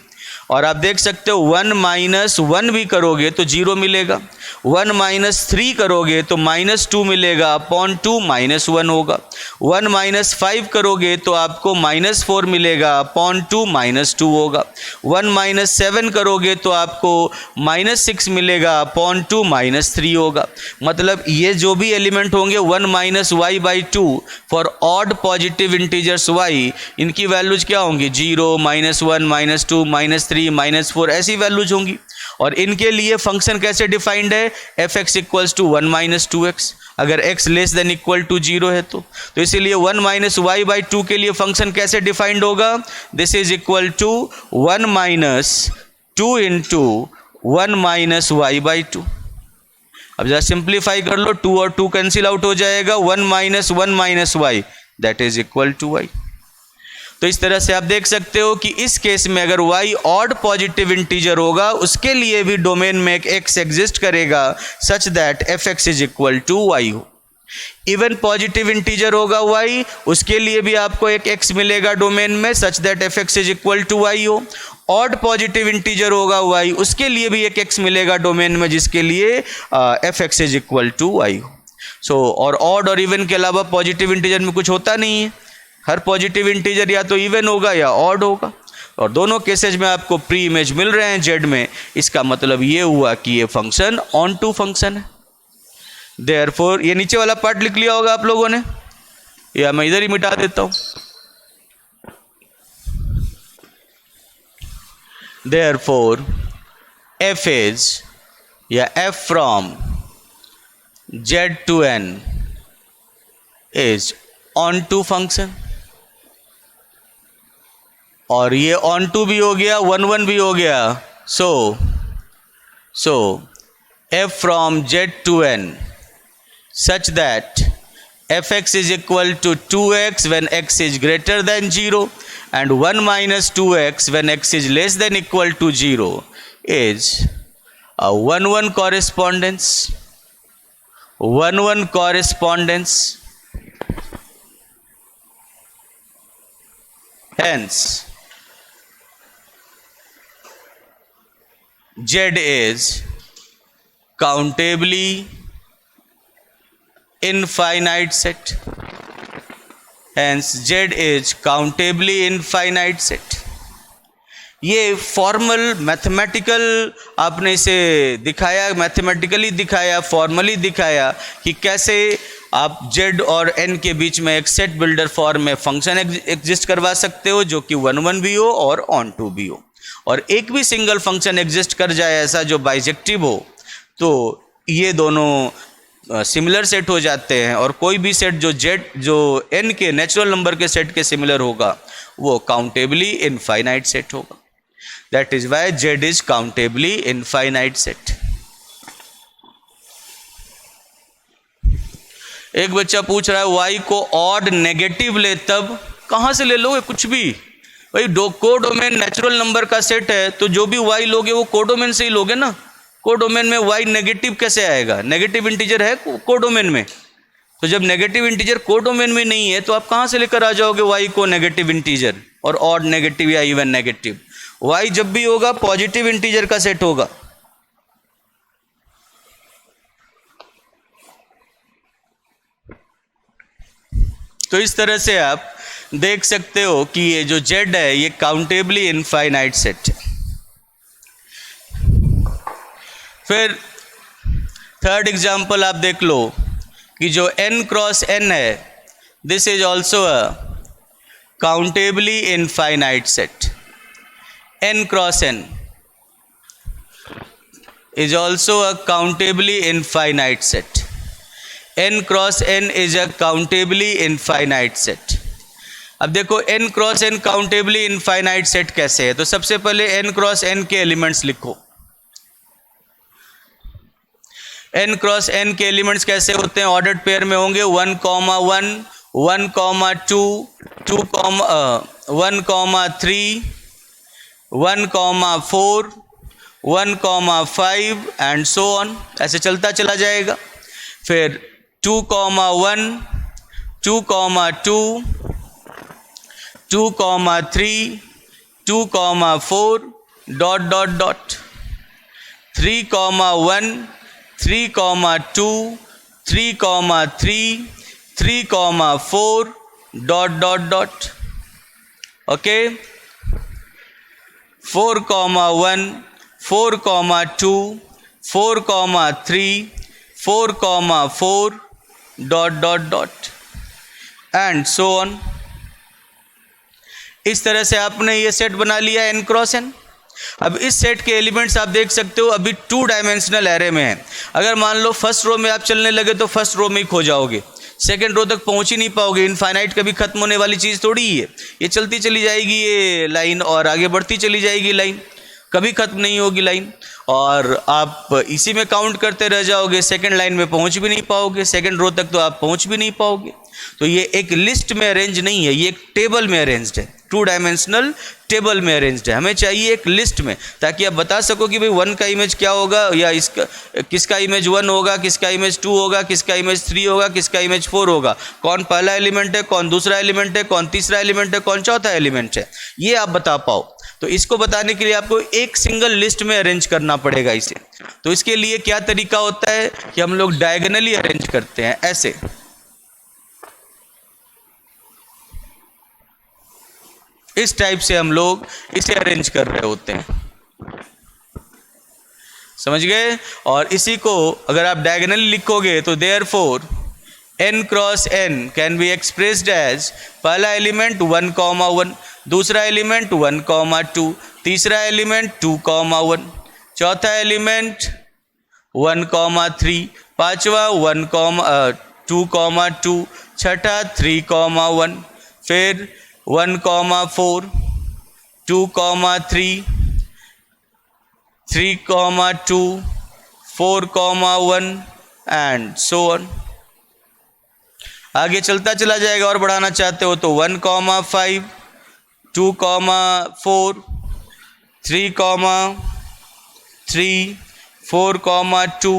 और आप देख सकते हो 1 माइनस 1 भी करोगे तो 0 मिलेगा, 1 माइनस 3 करोगे तो -2 मिलेगा, अपॉन 2 -1 होगा, 1 माइनस 5 करोगे तो आपको -4 मिलेगा, अपॉन 2 -2 होगा, 1 माइनस 7 करोगे तो आपको -6 मिलेगा, अपॉन 2 -3 होगा। मतलब ये जो भी एलिमेंट होंगे 1 minus y by 2 for odd positive integers y, इनकी वैल्यूज क्या होंगी, 0 -1 -2 -3 -4 ऐसी वैल्यूज होंगी। और इनके लिए फंक्शन कैसे डिफाइंड है, f x equals to 1 minus 2x, अगर x less than equal to 0 है तो इसीलिए 1 माइनस वाई बाई 2 के लिए फंक्शन कैसे डिफाइंड होगा, this is equal to 1 minus 2 into 1 minus y by 2। अब जरा सिंप्लीफाई कर लो, 2 और 2 कैंसिल आउट हो जाएगा, 1 minus y that is equal to y. तो इस तरह से आप देख सकते हो कि इस केस में अगर y ऑड पॉजिटिव इंटीजर होगा उसके लिए भी डोमेन में एक x एग्जिस्ट करेगा such that f x is equal to y हो। इवन पॉजिटिव इंटीजर होगा y, उसके लिए भी आपको एक x मिलेगा डोमेन में such that f x is equal to y हो। ऑड पॉजिटिव इंटीजर होगा y, उसके लिए भी एक x मिलेगा डोमेन में जिसके लिए f x is equal to y हो। सो और ऑड और इवन के अलावा पॉजिटिव इंटीजर में कुछ होता नहीं है, हर पॉजिटिव इंटीजर या तो इवन होगा या ऑड होगा, और दोनों केसेज में आपको प्री इमेज मिल रहे हैं जेड में। इसका मतलब ये हुआ कि ये फंक्शन ऑन टू फंक्शन है। देयरफॉर ये नीचे वाला पार्ट लिख लिया होगा आप लोगों ने, या मैं इधर ही मिटा देता हूं। देयरफॉर एफ इज या f from Z to n is onto function, और ये ऑन टू भी हो गया, 1 1 भी हो गया। So f from Z to N such that f x is equal to 2x when x is greater than 0 and 1 minus 2x when x is less than equal to 0 is 1-1 correspondence, 1-1 correspondence. Hence, Z is countably infinite set. Hence, Z is countably infinite set. ये formal mathematical आपने इसे दिखाया, mathematically दिखाया, formally दिखाया कि कैसे आप Z और N के बीच में एक सेट बिल्डर फॉर्म में फंक्शन एग्जिस्ट करवा सकते हो जो कि 1-1 भी हो और ऑन टू भी हो, और एक भी सिंगल फंक्शन एग्जिस्ट कर जाए ऐसा जो बाइजेक्टिव हो, तो ये दोनों सिमिलर सेट हो जाते हैं, और कोई भी सेट जो N के नेचुरल नंबर के सेट के सिमिलर होगा वो काउंटेबली इनफाइनाइट सेट होगा. That is why Z is countably infinite set. एक बच्चा पूछ रहा है y को ऑड नेगेटिव ले, तब कहाँ से ले लोगे? कुछ भी भाई, कोडोमेन नेचुरल नंबर का सेट है तो जो भी y लोगे वो कोडोमेन से ही लोगे ना. कोडोमेन में y नेगेटिव कैसे आएगा? नेगेटिव इंटीजर है कोडोमेन में, तो जब नेगेटिव इंटीजर कोडोमेन में नहीं है तो आप कहाँ से लेकर आ जाओगे y को नेगेटिव इंटीजर और ऑड नेगेटिव या इवन नेगेटिव? y जब भी होगा पॉजिटिव इंटीजर का सेट होगा. तो इस तरह से आप देख सकते हो कि ये जो Z है ये काउंटेबली इनफाइनाइट सेट है. फिर थर्ड एग्जांपल आप देख लो कि जो n क्रॉस n है, this is also a countably infinite set. n cross n is also a countably infinite set. n cross n is a countably infinite set. अब देखो n cross n countably infinite set कैसे है, तो सबसे पहले n cross n के elements लिखो. n cross n के एलिमेंट्स कैसे होते हैं? ऑर्डर्ड पेयर में होंगे 1, 1, 1, 2, 2, 1, 3, 1, 4, 1, 5 एंड सो ऑन, ऐसे चलता चला जाएगा. फिर 2, 1, 2, 2, 2, 3, 2, 4 dot dot dot, 3, 1, 3, 2, 3, 3, 3, 4 dot dot dot. Okay, 4, 1, 4, 2, 4, 3, 4, 4 dot dot dot and so on. इस तरह से आपने ये सेट बना लिया n क्रॉस n. अब इस सेट के एलिमेंट्स आप देख सकते हो अभी 2 डायमेंशनल एरे में है. अगर मान लो फर्स्ट रो में आप चलने लगे तो फर्स्ट रो में ही खो जाओगे, सेकेंड रो तक पहुंच ही नहीं पाओगे. इनफाइनाइट कभी खत्म होने वाली चीज़ थोड़ी ही है, ये चलती चली जाएगी ये लाइन और आगे बढ़ती चली जाएगी लाइन, कभी खत्म नहीं होगी लाइन, और आप इसी में काउंट करते रह जाओगे. सेकंड लाइन में पहुंच भी नहीं पाओगे, सेकंड रो तक तो आप पहुंच भी नहीं पाओगे. तो ये एक लिस्ट में अरेंज नहीं है, ये एक टेबल में अरेंज्ड है, 2 डायमेंशनल टेबल में अरेंज्ड है. हमें चाहिए एक लिस्ट में, ताकि आप बता सको कि भाई 1 का इमेज क्या होगा, या इसका किसका इमेज 1 होगा, किसका इमेज 2 होगा, किसका इमेज 3 होगा, किसका इमेज 4 होगा, कौन पहला एलिमेंट है, कौन दूसरा एलिमेंट है, कौन तीसरा एलिमेंट है, कौन चौथा एलिमेंट है, ये आप बता पाओ. तो इसको बताने के लिए आपको एक सिंगल लिस्ट में अरेंज करना पड़ेगा इसे. तो इसके लिए क्या तरीका होता है कि हम लोग डायगोनली अरेंज करते हैं, ऐसे. इस टाइप से हम लोग इसे अरेंज कर रहे होते हैं, समझ गए. और इसी को अगर आप डायगोनली लिखोगे तो therefore n cross n can be expressed as पहला एलिमेंट 1, 1, दूसरा एलिमेंट 1, 2, तीसरा एलिमेंट 2, 1, चौथा एलिमेंट 1, 3, पांचवा 1, 2, 2, छठा 3, 1, फिर 1, 4, 2, 3, 3, 2, 4, 1 एंड सो ऑन. आगे चलता चला जाएगा. और बढ़ाना चाहते हो तो 1, 5, 2, 4, 3, 3, 4,2,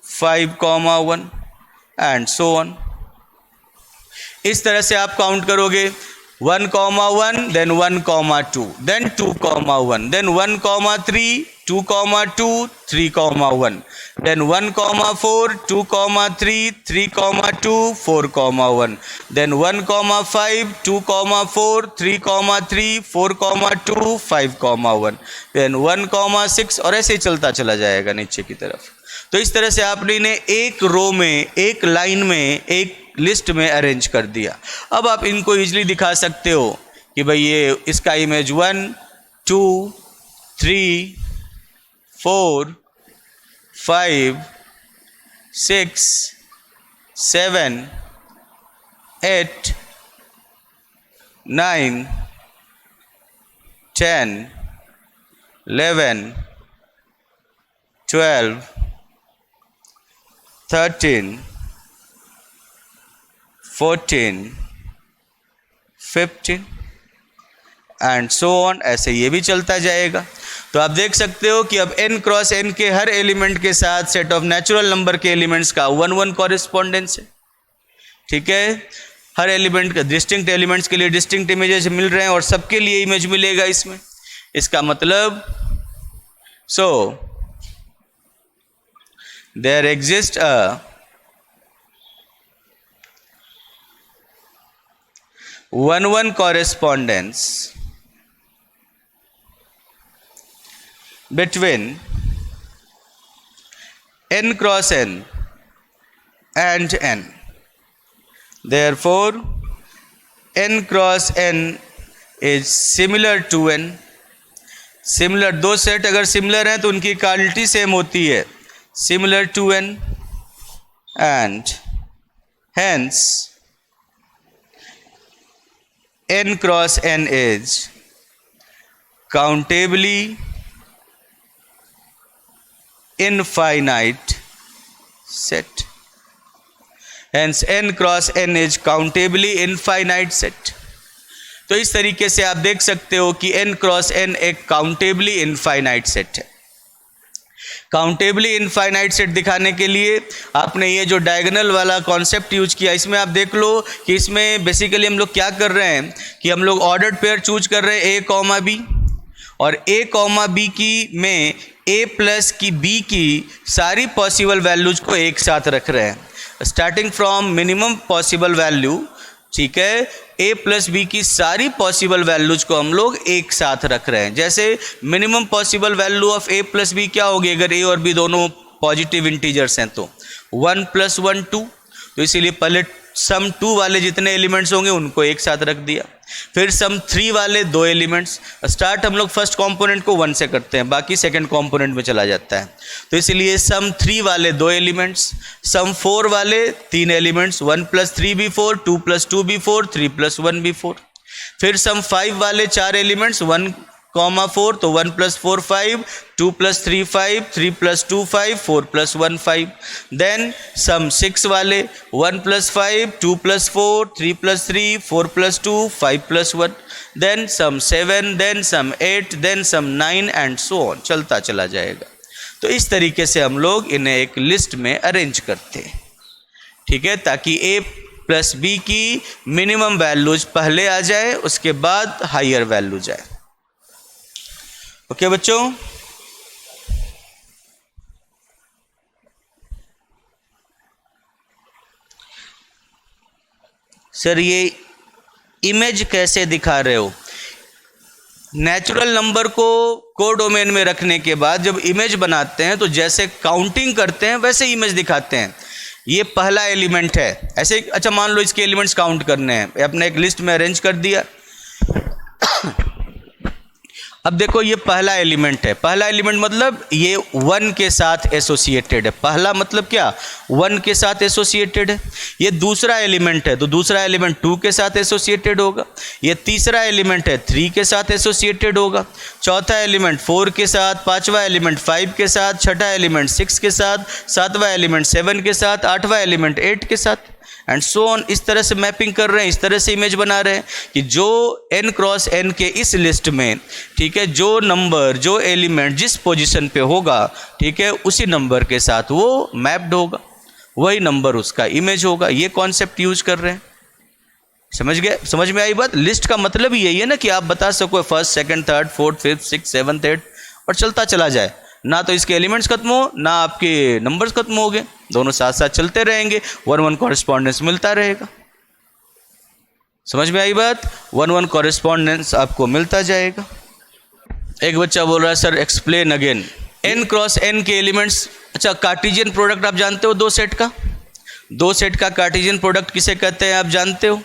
5,1 एंड सो ऑन। इस तरह से आप काउंट करोगे 1,1, then 1,2, then 2,1, then 1,3, 2,2, 3,1, then 1,4, 2,3, 3,2, 4,1, then 1,5, 2,4, 3,3, 4,2, 5,1, then 1,6 और ऐसे ही चलता चला जाएगा नीचे की तरफ। तो इस तरह से आपने इन्हें एक रो में, एक लाइन में, एक लिस्ट में अरेंज कर दिया। अब आप इनको इजीली दिखा सकते हो कि भाई ये इसका इमेज 1, 2, 3, 4, 5, 6, 7, 8, 9, 10, 11, 12, 13, 14, 15 एंड सो ऑन, ऐसे ये भी चलता जाएगा। तो आप देख सकते हो कि अब n क्रॉस n के हर एलिमेंट के साथ सेट ऑफ नेचुरल नंबर के एलिमेंट्स का 1-1 कॉरेस्पॉन्डेंस है। ठीक है, हर एलिमेंट का डिस्टिंक्ट एलिमेंट्स के लिए डिस्टिंक्ट इमेजेस मिल रहे हैं और सबके लिए इमेज मिलेगा इसमें। इसका मतलब so there exist a one correspondence between n cross n and n. Therefore, n cross n is similar to n. Similar, दो सेट अगर सिमिलर हैं तो उनकी क्वालिटी सेम होती है, similar to n, and hence n cross n is countably infinite set. Hence n cross n is countably infinite set. तो इस तरीके से आप देख सकते हो कि n क्रॉस n एक काउंटेबली इनफाइनाइट सेट है। काउंटेबली इनफाइनाइट सेट दिखाने के लिए आपने ये जो डायगोनल वाला कॉन्सेप्ट यूज किया, इसमें आप देख लो कि इसमें बेसिकली हम लोग क्या कर रहे हैं कि हम लोग ऑर्डर्ड पेयर चूज कर रहे हैं a कॉमा b, और a कॉमा b की में a प्लस की b की सारी पॉसिबल वैल्यूज को एक साथ रख रहे हैं, starting from minimum possible value. ठीक है, a प्लस बी की सारी पॉसिबल वैल्यूज को हम लोग एक साथ रख रहे हैं। जैसे minimum possible value of a plus b क्या होगी, अगर a और b दोनों पॉजिटिव इंटीजर्स हैं तो 1 + 1 2, तो इसीलिए पहले सम 2 वाले जितने एलिमेंट्स होंगे उनको एक साथ रख दिया, फिर सम 3 वाले 2 एलिमेंट्स। स्टार्ट हम लोग फर्स्ट कंपोनेंट को 1 से करते हैं, बाकी सेकंड कंपोनेंट में चला जाता है, तो इसलिए सम 3 वाले 2 एलिमेंट्स, सम 4 वाले 3 एलिमेंट्स, 1 + 3 भी 4, 2 + 2 भी 4, 3 + 1 भी 4। फिर सम 5 वाले 4 एलिमेंट्स, 1, 4, तो 1 + 4 5, 2 + 3 5, 3 + 2 5, 4 + 1 5। देन सम 6 वाले 1 + 5, 2 + 4, 3 + 3, 4 + 2, 5 + 1। Then sum 7, then sum 8, then sum 9 and so on, चलता चला जाएगा। तो इस तरीके से हम लोग इन्हें एक लिस्ट में अरेंज करते हैं। ठीक है, ताकि a + b की मिनिमम वैल्यूज पहले आ जाए, उसके बाद हायर वैल्यू जाए। ओके बच्चों, सर ये इमेज कैसे दिखा रहे हो? नेचुरल नंबर को कोडोमेन में रखने के बाद जब इमेज बनाते हैं तो जैसे काउंटिंग करते हैं वैसे इमेज दिखाते हैं। ये पहला एलिमेंट है, ऐसे अच्छा मान लो इसके एलिमेंट्स काउंट करने हैं, अपने एक लिस्ट में अरेंज कर दिया। अब देखो ये पहला एलिमेंट है, पहला एलिमेंट मतलब ये 1 के साथ एसोसिएटेड है। पहला मतलब क्या, 1 के साथ एसोसिएटेड है। ये दूसरा एलिमेंट है तो दूसरा एलिमेंट 2 के साथ एसोसिएटेड होगा। ये तीसरा एलिमेंट है 3 के साथ एसोसिएटेड होगा। चौथा एलिमेंट 4 के साथ, पांचवा एलिमेंट 5 के साथ, छठा एलिमेंट 6 के साथ, सातवां एलिमेंट 7 के साथ, आठवां एलिमेंट 8 के साथ, एंड सो ऑन। इस तरह से मैपिंग कर रहे हैं, इस तरह से इमेज बना रहे हैं कि जो n क्रॉस n के इस लिस्ट में, ठीक है, जो नंबर, जो एलिमेंट जिस पोजीशन पे होगा, ठीक है, उसी नंबर के साथ वो मैप्ड होगा, वही नंबर उसका इमेज होगा। ये कॉन्सेप्ट यूज कर रहे हैं। समझ गए? समझ में आई बात? लिस्ट का मतलब ही यही है ना कि आप बता सको first, second, third, fourth, fifth, six, seventh, eight, और चलता चला जाए। ना तो इसके एलिमेंट्स खत्म हो, ना आपके नंबर्स खत्म हो गए, दोनों साथ साथ चलते रहेंगे, 1-1 कॉरेस्पॉन्डेंस मिलता रहेगा। समझ में आई बात? 1-1 कॉरेस्पॉन्डेंस आपको मिलता जाएगा। एक बच्चा बोल रहा है sir explain again. n cross n के एलिमेंट्स, अच्छा कार्टेशियन प्रोडक्ट आप जानते हो, दो सेट का कार्टेशियन प्रोडक्ट किसे कहते हैं आप जानते हो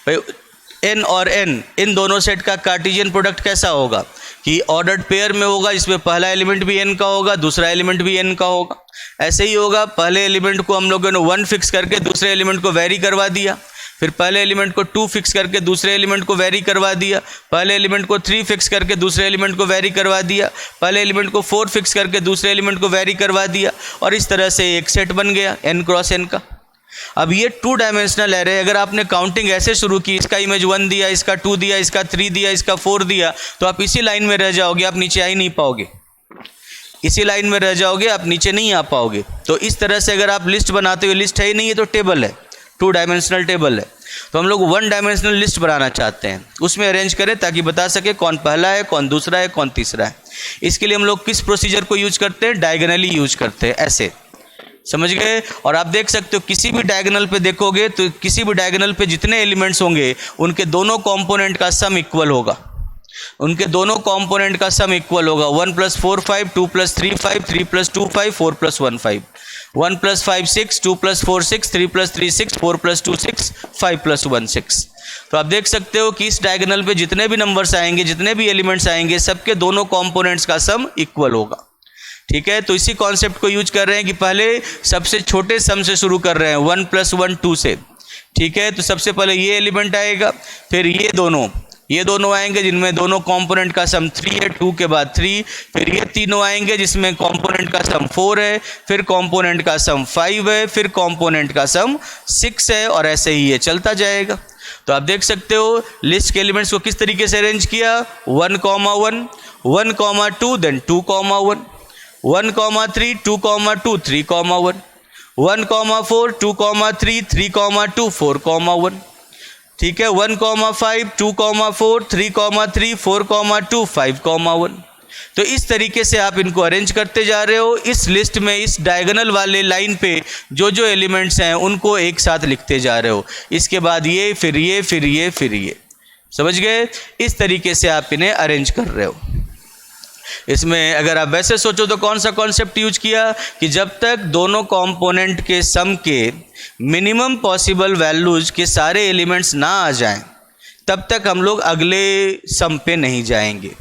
भाई? n और n, इन दोनों सेट का कार्टेशियन प्रोडक्ट कैसा होगा कि ऑर्डर्ड पेयर में होगा, इसमें पहला एलिमेंट भी n का होगा, दूसरा एलिमेंट भी n का होगा। ऐसे ही होगा, पहले एलिमेंट को हम लोगों ने 1 फिक्स करके दूसरे एलिमेंट को वेरी करवा दिया, फिर पहले एलिमेंट को 2 फिक्स करके दूसरे एलिमेंट को वेरी करवा दिया, पहले एलिमेंट को 3 फिक्स करके दूसरे एलिमेंट को वेरी करवा दिया, पहले एलिमेंट को 4 फिक्स करके दूसरे एलिमेंट को वेरी करवा दिया, और इस तरह से एक सेट बन गया n क्रॉस n का। अब ये 2 डायमेंशनल एरे, अगर आपने काउंटिंग ऐसे शुरू की, इसका इमेज 1 दिया, इसका 2 दिया, इसका 3 दिया, इसका 4 दिया, तो आप इसी लाइन में रह जाओगे, आप नीचे आ ही नहीं पाओगे। इसी लाइन में रह जाओगे, आप नीचे नहीं आ पाओगे। तो इस तरह से अगर आप लिस्ट बनाते हो, लिस्ट है ही नहीं, है तो टेबल है, 2 डायमेंशनल टेबल है। तो हम लोग 1 डायमेंशनल लिस्ट बनाना चाहते हैं, उसमें अरेंज करें ताकि बता सके कौन पहला है, कौन दूसरा है, कौन तीसरा है। इसके लिए हम लोग किस प्रोसीजर को यूज करते हैं? डायगोनली यूज करते हैं, ऐसे। समझ गए? और आप देख सकते हो किसी भी डायगोनल पे देखोगे तो किसी भी डायगोनल पे जितने एलिमेंट्स होंगे उनके दोनों कंपोनेंट का सम इक्वल होगा, उनके दोनों कंपोनेंट का सम इक्वल होगा। 1 + 4 5, 2 + 3 5, 3 + 2 5, 4 + 1 5, 1 + 5 6, 2 + 4 6, 3 + 3 6, 4 + 2 6, 5 + 1 6। तो आप देख सकते हो कि इस डायगोनल पे जितने भी नंबर्स आएंगे, जितने भी एलिमेंट्स आएंगे, सबके दोनों कंपोनेंट्स का सम इक्वल होगा। ठीक है, तो इसी कॉन्सेप्ट को यूज कर रहे हैं कि पहले सबसे छोटे सम से शुरू कर रहे हैं, 1 + 1 2 से। ठीक है, तो सबसे पहले ये एलिमेंट आएगा, फिर ये दोनों आएंगे जिनमें दोनों कंपोनेंट का सम 3 है, 2 के बाद 3, फिर ये तीनों आएंगे जिसमें कंपोनेंट का सम 4 है, फिर कंपोनेंट का सम 5 है, फिर कंपोनेंट का सम 6 है, और ऐसे ही ये चलता जाएगा। तो आप देख सकते हो लिस्ट के एलिमेंट्स को किस तरीके से अरेंज किया, 1, 1, 1, 2, देन 2, 1, 1, 3, 2, 2, 3, 1, 1, 4, 2, 3, 3, 2, 4, 1। ठीक है, 1, 5, 2, 4, 3, 3, 4, 2, 5, 1। तो इस तरीके से आप इनको अरेंज करते जा रहे हो। इस लिस्ट में इस डायगोनल वाले लाइन पे जो जो एलिमेंट्स हैं उनको एक साथ लिखते जा रहे हो। इसके बाद ये, फिर ये, फिर ये, फिर ये। समझ गए? इस तरीके से आप इन्हें अरेंज कर रहे हो। इसमें अगर आप वैसे सोचो तो कौन सा कॉन्सेप्ट यूज किया कि जब तक दोनों कंपोनेंट के सम के मिनिमम पॉसिबल वैल्यूज के सारे एलिमेंट्स ना आ जाएं, तब तक हम लोग अगले सम पे नहीं जाएंगे।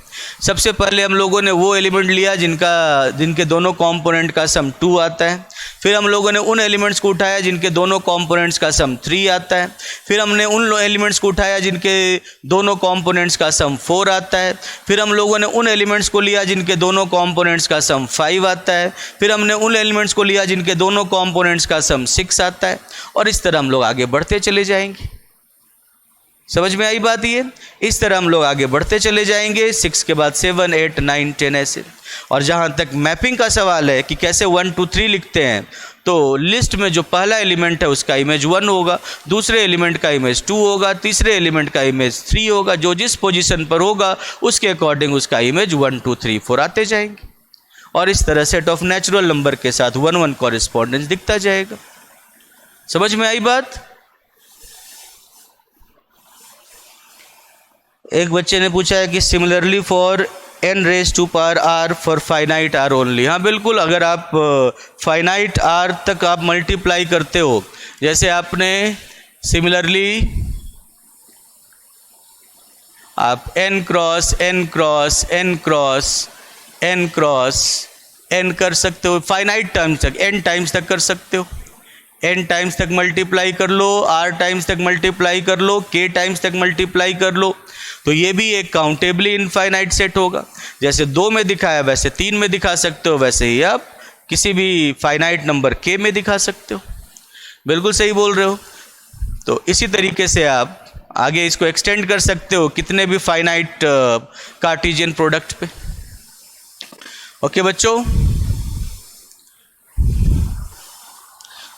सबसे पहले हम लोगों ने वो एलिमेंट लिया जिनके दोनों कंपोनेंट का सम 2 आता है, फिर हम लोगों ने उन एलिमेंट्स को उठाया जिनके दोनों कंपोनेंट्स का सम 3 आता है, फिर हमने उन एलिमेंट्स को उठाया जिनके दोनों कंपोनेंट्स का सम 4 आता है, फिर हम लोगों ने उन एलिमेंट्स को लिया जिनके दोनों कंपोनेंट्स का सम 5 आता है, फिर हमने उन एलिमेंट्स को लिया जिनके दोनों कंपोनेंट्स का सम 6 आता है, और इस तरह हम लोग आगे बढ़ते चले जाएंगे। समझ में आई बात? ये इस तरह हम लोग आगे बढ़ते चले जाएंगे, 6 के बाद 7, 8, 9, 10 ऐसे। और जहाँ तक मैपिंग का सवाल है कि कैसे 1, 2, 3 लिखते हैं, तो लिस्ट में जो पहला एलिमेंट है उसका इमेज 1 होगा, दूसरे एलिमेंट का इमेज 2 होगा, तीसरे एलिमेंट का इमेज 3 होगा। जो जिस पोजीशन पर होगा उसके अकॉर्डिंग उसका इमेज 1, 2, 3, 4 आते जाएंगे, और इस तरह सेट ऑफ नेचुरल नंबर के साथ 1-1 कॉरेस्पॉन्डेंस दिखता जाएगा। समझ में आई बात? एक बच्चे ने पूछा है कि similarly for n⁻r for finite r only. हाँ बिल्कुल, अगर आप फाइनाइट r तक आप मल्टीप्लाई करते हो, जैसे आपने सिमिलरली आप n cross n cross n cross n cross n कर सकते हो, फाइनाइट टाइम्स तक, n टाइम्स तक कर सकते हो। n टाइम्स तक मल्टीप्लाई कर लो, r टाइम्स तक मल्टीप्लाई कर लो, k टाइम्स तक मल्टीप्लाई कर लो, तो ये भी एक काउंटेबली इनफाइनाइट सेट होगा। जैसे 2 में दिखाया वैसे 3 में दिखा सकते हो, वैसे ही आप किसी भी फाइनाइट नंबर k में दिखा सकते हो। बिल्कुल सही बोल रहे हो। तो इसी तरीके से आप आगे इसको एक्सटेंड कर सकते हो कितने भी फाइनाइट कार्टेशियन प्रोडक्ट पे। ओके बच्चों,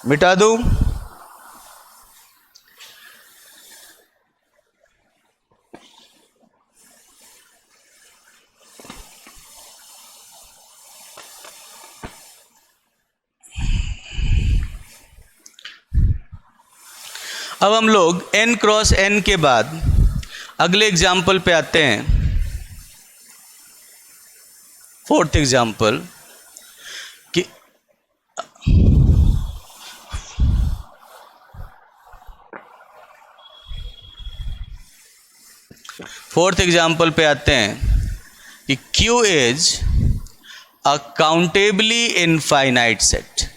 मिटा दूं? अब हम लोग n क्रॉस n के बाद अगले एग्जाम्पल पे आते हैं। फोर्थ एग्जाम्पल कि फोर्थ एग्जाम्पल पे आते हैं कि Q is a countably infinite set.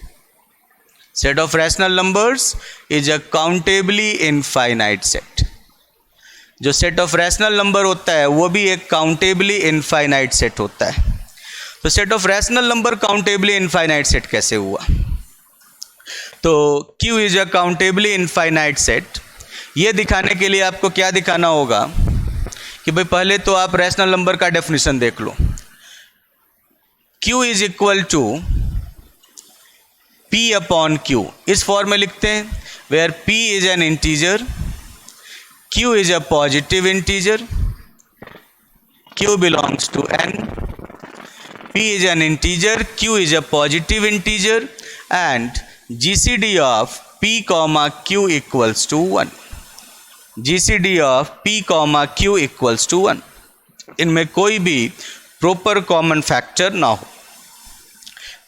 Set of rational numbers is a countably infinite set। जो सेट ऑफ रैशनल नंबर होता है वो भी एक काउंटेबली इनफाइनाइट सेट होता है। तो set of rational number countably infinite set कैसे हुआ? तो Q is a countably infinite set, ये दिखाने के लिए आपको क्या दिखाना होगा कि भाई पहले तो आप रैशनल नंबर का डेफिनेशन देख लो। Q is equal to P upon Q, इस फॉर्म में लिखते हैं where P is an integer, Q is a positive integer, Q belongs to N, P is an integer, Q is a positive integer and GCD of P comma Q equals to 1। GCD of P comma Q equals to 1, इनमें कोई भी proper common factor ना हो।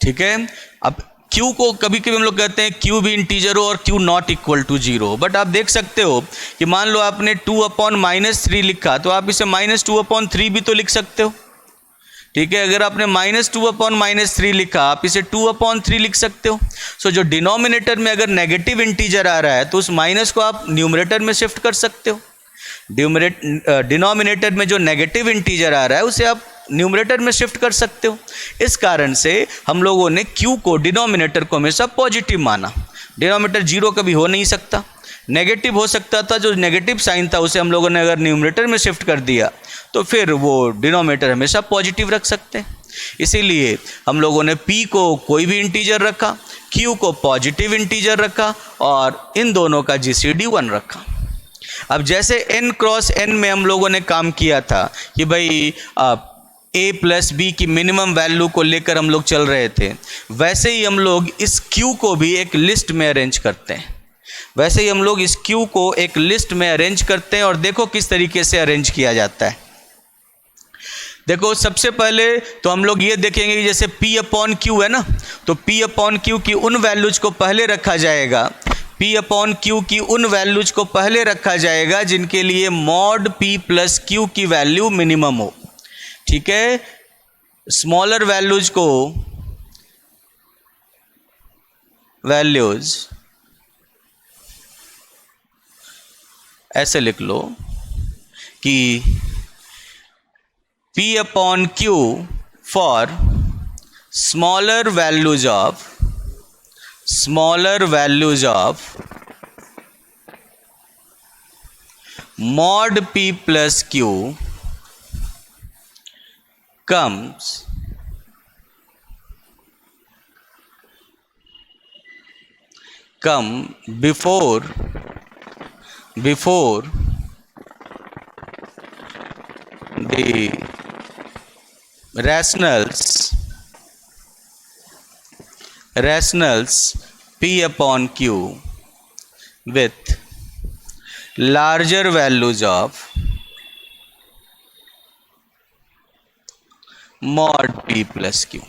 ठीक है, अब Q को कभी कभी हम लोग कहते हैं Q भी इंटीजर हो और Q नॉट इक्वल टू 0 हो, बट आप देख सकते हो कि मान लो आपने 2 अपॉन -3 लिखा तो आप इसे -2 अपॉन 3 भी तो लिख सकते हो। ठीक है, अगर आपने -2 अपॉन -3 लिखा आप इसे 2 अपॉन 3 लिख सकते हो। सो जो डिनोमिनेटर में अगर नेगेटिव इंटीजर आ रहा है तो उस माइनस को आप न्यूमरेटर में शिफ्ट कर सकते हो। डिनोमिनेटर में जो नेगेटिव इंटीजर आ रहा है उसे आप न्यूमरेटर में शिफ्ट कर सकते हो। इस कारण से हम लोगों ने Q को डिनोमिनेटर को हमेशा पॉजिटिव माना। डिनोमिनेटर 0 कभी हो नहीं सकता, नेगेटिव हो सकता था, जो नेगेटिव साइन था उसे हम लोगों ने अगर न्यूमरेटर में शिफ्ट कर दिया तो फिर वो डिनोमिनेटर हमेशा पॉजिटिव रख सकते हैं। इसीलिए हम लोगों ने P को कोई भी इंटीजर रखा, Q को पॉजिटिव इंटीजर रखा और इन दोनों का GCD 1 रखा। अब जैसे n क्रॉस n में हम लोगों ने काम किया था कि भाई a प्लस बी की मिनिमम वैल्यू को लेकर हम लोग चल रहे थे, वैसे ही हम लोग इस Q को भी एक लिस्ट में अरेंज करते हैं। वैसे ही हम लोग इस Q को एक लिस्ट में अरेंज करते हैं और देखो किस तरीके से अरेंज किया जाता है। देखो सबसे पहले तो हम लोग ये देखेंगे कि जैसे P अपॉन Q है ना, तो P अपॉन Q की उन वैल्यूज को पहले रखा जाएगा, P अपॉन Q की उन वैल्यूज को पहले रखा जाएगा जिनके लिए मॉड P प्लस Q की वैल्यू मिनिमम हो। ठीक है, स्मॉलर वैल्यूज को वैल्यूज ऐसे लिख लो कि P upon Q for smaller values of mod P plus Q comes before the rationals P upon Q with larger values of mod P plus Q।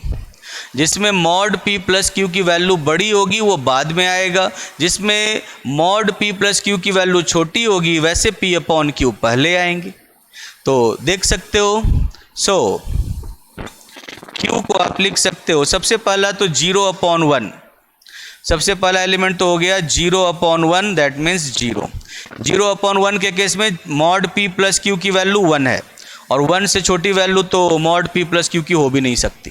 जिसमें mod P plus Q की value बड़ी होगी वो बाद में आएगा, जिसमें mod P plus Q की वैल्यू छोटी होगी वैसे P अपॉन Q पहले आएंगे। तो देख सकते हो, सो Q को आप लिख सकते हो सबसे पहला तो 0 अपॉन 1, सबसे पहला एलिमेंट तो हो गया 0 अपॉन 1, दैट मीन्स 0। 0 अपॉन 1 के केस में mod P प्लस Q की वैल्यू 1 है और 1 से छोटी वैल्यू तो mod P प्लस Q की हो भी नहीं सकती।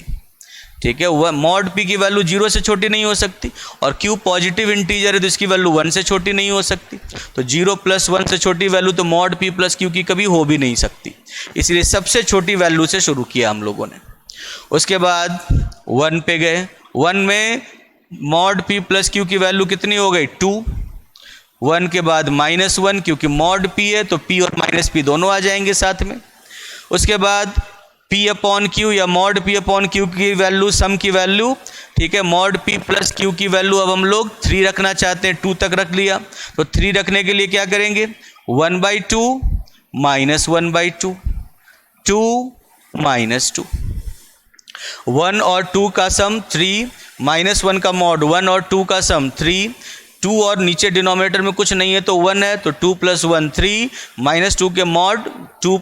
ठीक है। मॉड पी की वैल्यू 0 से छोटी नहीं हो सकती, और क्यू पॉजिटिव इंटीजर है तो इसकी वैल्यू 1 से छोटी नहीं हो सकती। तो 0 + 1 से छोटी वैल्यू तो मॉड पी प्लस क्यू की कभी हो भी नहीं सकती, इसलिए सबसे छोटी वैल्यू से शुरू किया हम लोगों ने। उसके बाद 1 पे गए। 1 में मॉड पी प्लस क्यू की वैल्यू कितनी हो गई? 2। 1 के बाद -1, क्योंकि मॉड पी है तो पी और माइनस पी दोनों आ जाएंगे साथ में। उसके बाद P अपॉन क्यू या मॉड P अपॉन क्यू की वैल्यू, सम की वैल्यू, ठीक है। मॉड P प्लस क्यू की वैल्यू अब हम लोग 3 रखना चाहते हैं, 2 तक रख लिया। तो 3 रखने के लिए क्या करेंगे? 1/2 माइनस 1/2, 2 माइनस 2। 1 और 2 का सम 3, -1 का मॉड 1 और 2 का सम 3, 2 और नीचे डिनोमिनेटर में कुछ नहीं है तो 1 है, तो 2 + 1 3, -2 के मॉड 2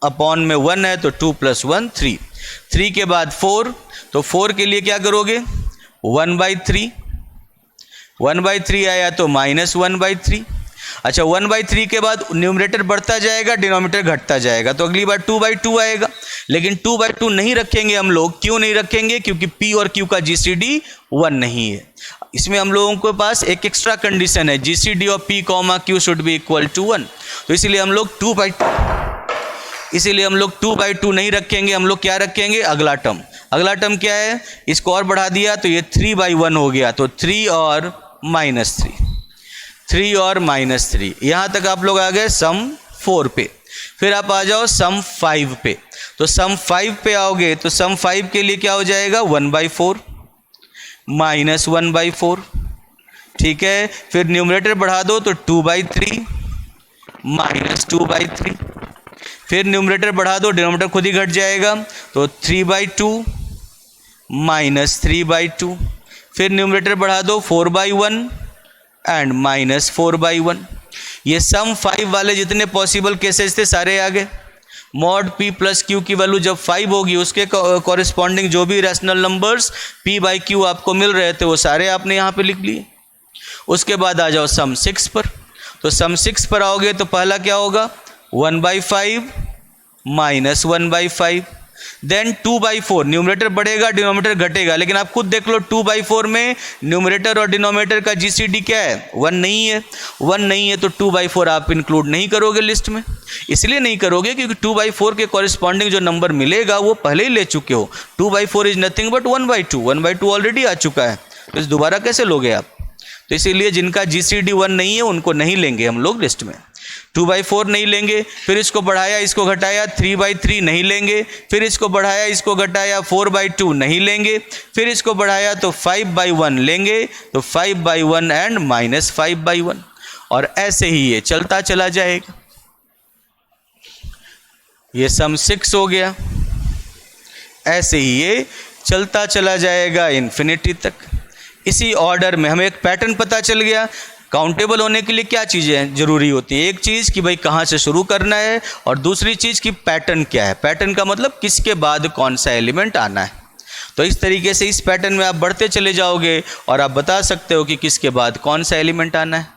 अपॉन में 1 है तो 2 + 1 3। 3 के बाद 4, तो 4 के लिए क्या करोगे? 1/3, 1/3 आया तो -1/3। अच्छा, 1/3 के बाद न्यूमरेटर बढ़ता जाएगा, डिनोमिनेटर घटता जाएगा, तो अगली बार 2/2 आएगा। लेकिन 2/2 नहीं रखेंगे हम लोग। क्यों नहीं रखेंगे? क्योंकि P और Q का GCD 1 नहीं है। इसमें हम लोगों के पास एक एक्स्ट्रा कंडीशन है, GCD of P, Q should be equal to 1। तो इसीलिए हम लोग 2/2 नहीं रखेंगे। हम लोग क्या रखेंगे? अगला टर्म। अगला टर्म क्या है? इसको और बढ़ा दिया तो ये 3/1 हो गया, तो 3 और -3, 3 और -3। यहाँ तक आप लोग आ गए सम 4 पे। फिर आप आ जाओ सम 5 पे। तो सम 5 पे आओगे तो सम 5 के लिए क्या हो जाएगा? 1/4 -1/4, ठीक है। फिर न्यूमरेटर बढ़ा दो तो 2/3 -2/3। फिर न्यूमरेटर बढ़ा दो, डिनोमिनेटर खुद ही घट जाएगा, तो 3/2 -3/2। फिर न्यूमरेटर बढ़ा दो 4/1 एंड -4/1। ये सम 5 वाले जितने पॉसिबल केसेस थे सारे आ गए। मॉड P प्लस Q की वैल्यू जब 5 होगी उसके कॉरेस्पॉन्डिंग जो भी रैशनल नंबर्स P/Q आपको मिल रहे थे वो सारे आपने यहाँ पे लिख लिए। उसके बाद आ जाओ सम 6 पर। तो सम 6 पर आओगे तो पहला क्या होगा? 1/5 -1/5। देन 2/4, न्यूमरेटर बढ़ेगा डिनोमिनेटर घटेगा, लेकिन आप खुद देख लो 2/4 में न्यूमरेटर और डिनोमिनेटर का GCD क्या है? 1 नहीं है। 1 नहीं है तो 2/4 आप इंक्लूड नहीं करोगे लिस्ट में। इसलिए नहीं करोगे क्योंकि 2/4 के कॉरेस्पॉन्डिंग जो नंबर मिलेगा वो पहले ही ले चुके हो। 2/4 इज नथिंग बट 1/2, 1/2 ऑलरेडी आ चुका है, तो दोबारा कैसे लोगे आप? तो इसीलिए जिनका GCD 1 नहीं है उनको नहीं लेंगे हम लोग लिस्ट में। 2/4 नहीं लेंगे, फिर इसको बढ़ाया इसको घटाया 3/3 नहीं लेंगे, फिर इसको बढ़ाया इसको घटाया 4/2 नहीं लेंगे, फिर इसको बढ़ाया तो 5/1 लेंगे, तो 5/1 एंड -5/1, और ऐसे ही ये चलता चला जाएगा। ये सम 6 हो गया। ऐसे ही ये चलता चला जाएगा इन्फिनिटी तक। इसी ऑर्डर में हमें एक पैटर्न पता चल गया। काउंटेबल होने के लिए क्या चीज़ें ज़रूरी होती है? एक चीज़ कि भाई कहाँ से शुरू करना है, और दूसरी चीज़ कि पैटर्न क्या है। पैटर्न का मतलब किसके बाद कौन सा एलिमेंट आना है। तो इस तरीके से इस पैटर्न में आप बढ़ते चले जाओगे और आप बता सकते हो कि किसके बाद कौन सा एलिमेंट आना है।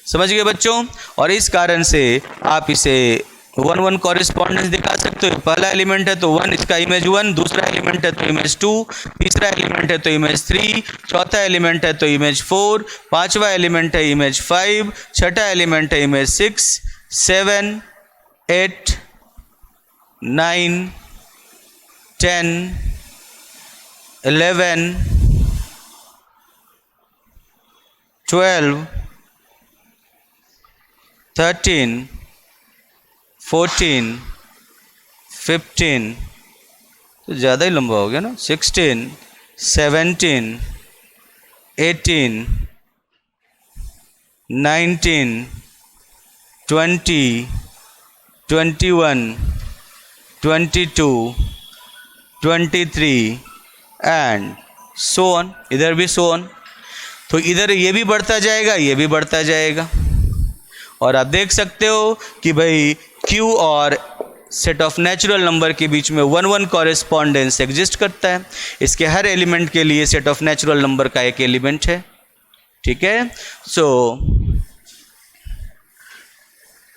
समझ गए बच्चों? और इस कारण से आप इसे 1-1 कॉरेस्पॉन्डेंस दिखा सकते हो। पहला एलिमेंट है तो 1, इसका इमेज 1, दूसरा एलिमेंट है तो इमेज 2, तीसरा एलिमेंट है तो इमेज 3, चौथा एलिमेंट है तो इमेज 4, पांचवा एलिमेंट है इमेज 5, छठा एलिमेंट है इमेज 6, 7, 8, 9, 10, 11, 12, 13, 14, 15, तो ज़्यादा ही लंबा हो गया ना, 16, 17, 18, 19, 20, 21, 22, 23 एंड सो ऑन। इधर भी सो ऑन। तो इधर ये भी बढ़ता जाएगा, ये भी बढ़ता जाएगा। और आप देख सकते हो कि भाई Q और सेट ऑफ नेचुरल नंबर के बीच में 1-1 कॉरेस्पॉन्डेंस एग्जिस्ट करता है। इसके हर एलिमेंट के लिए सेट ऑफ नेचुरल नंबर का एक एलिमेंट है। ठीक है, सो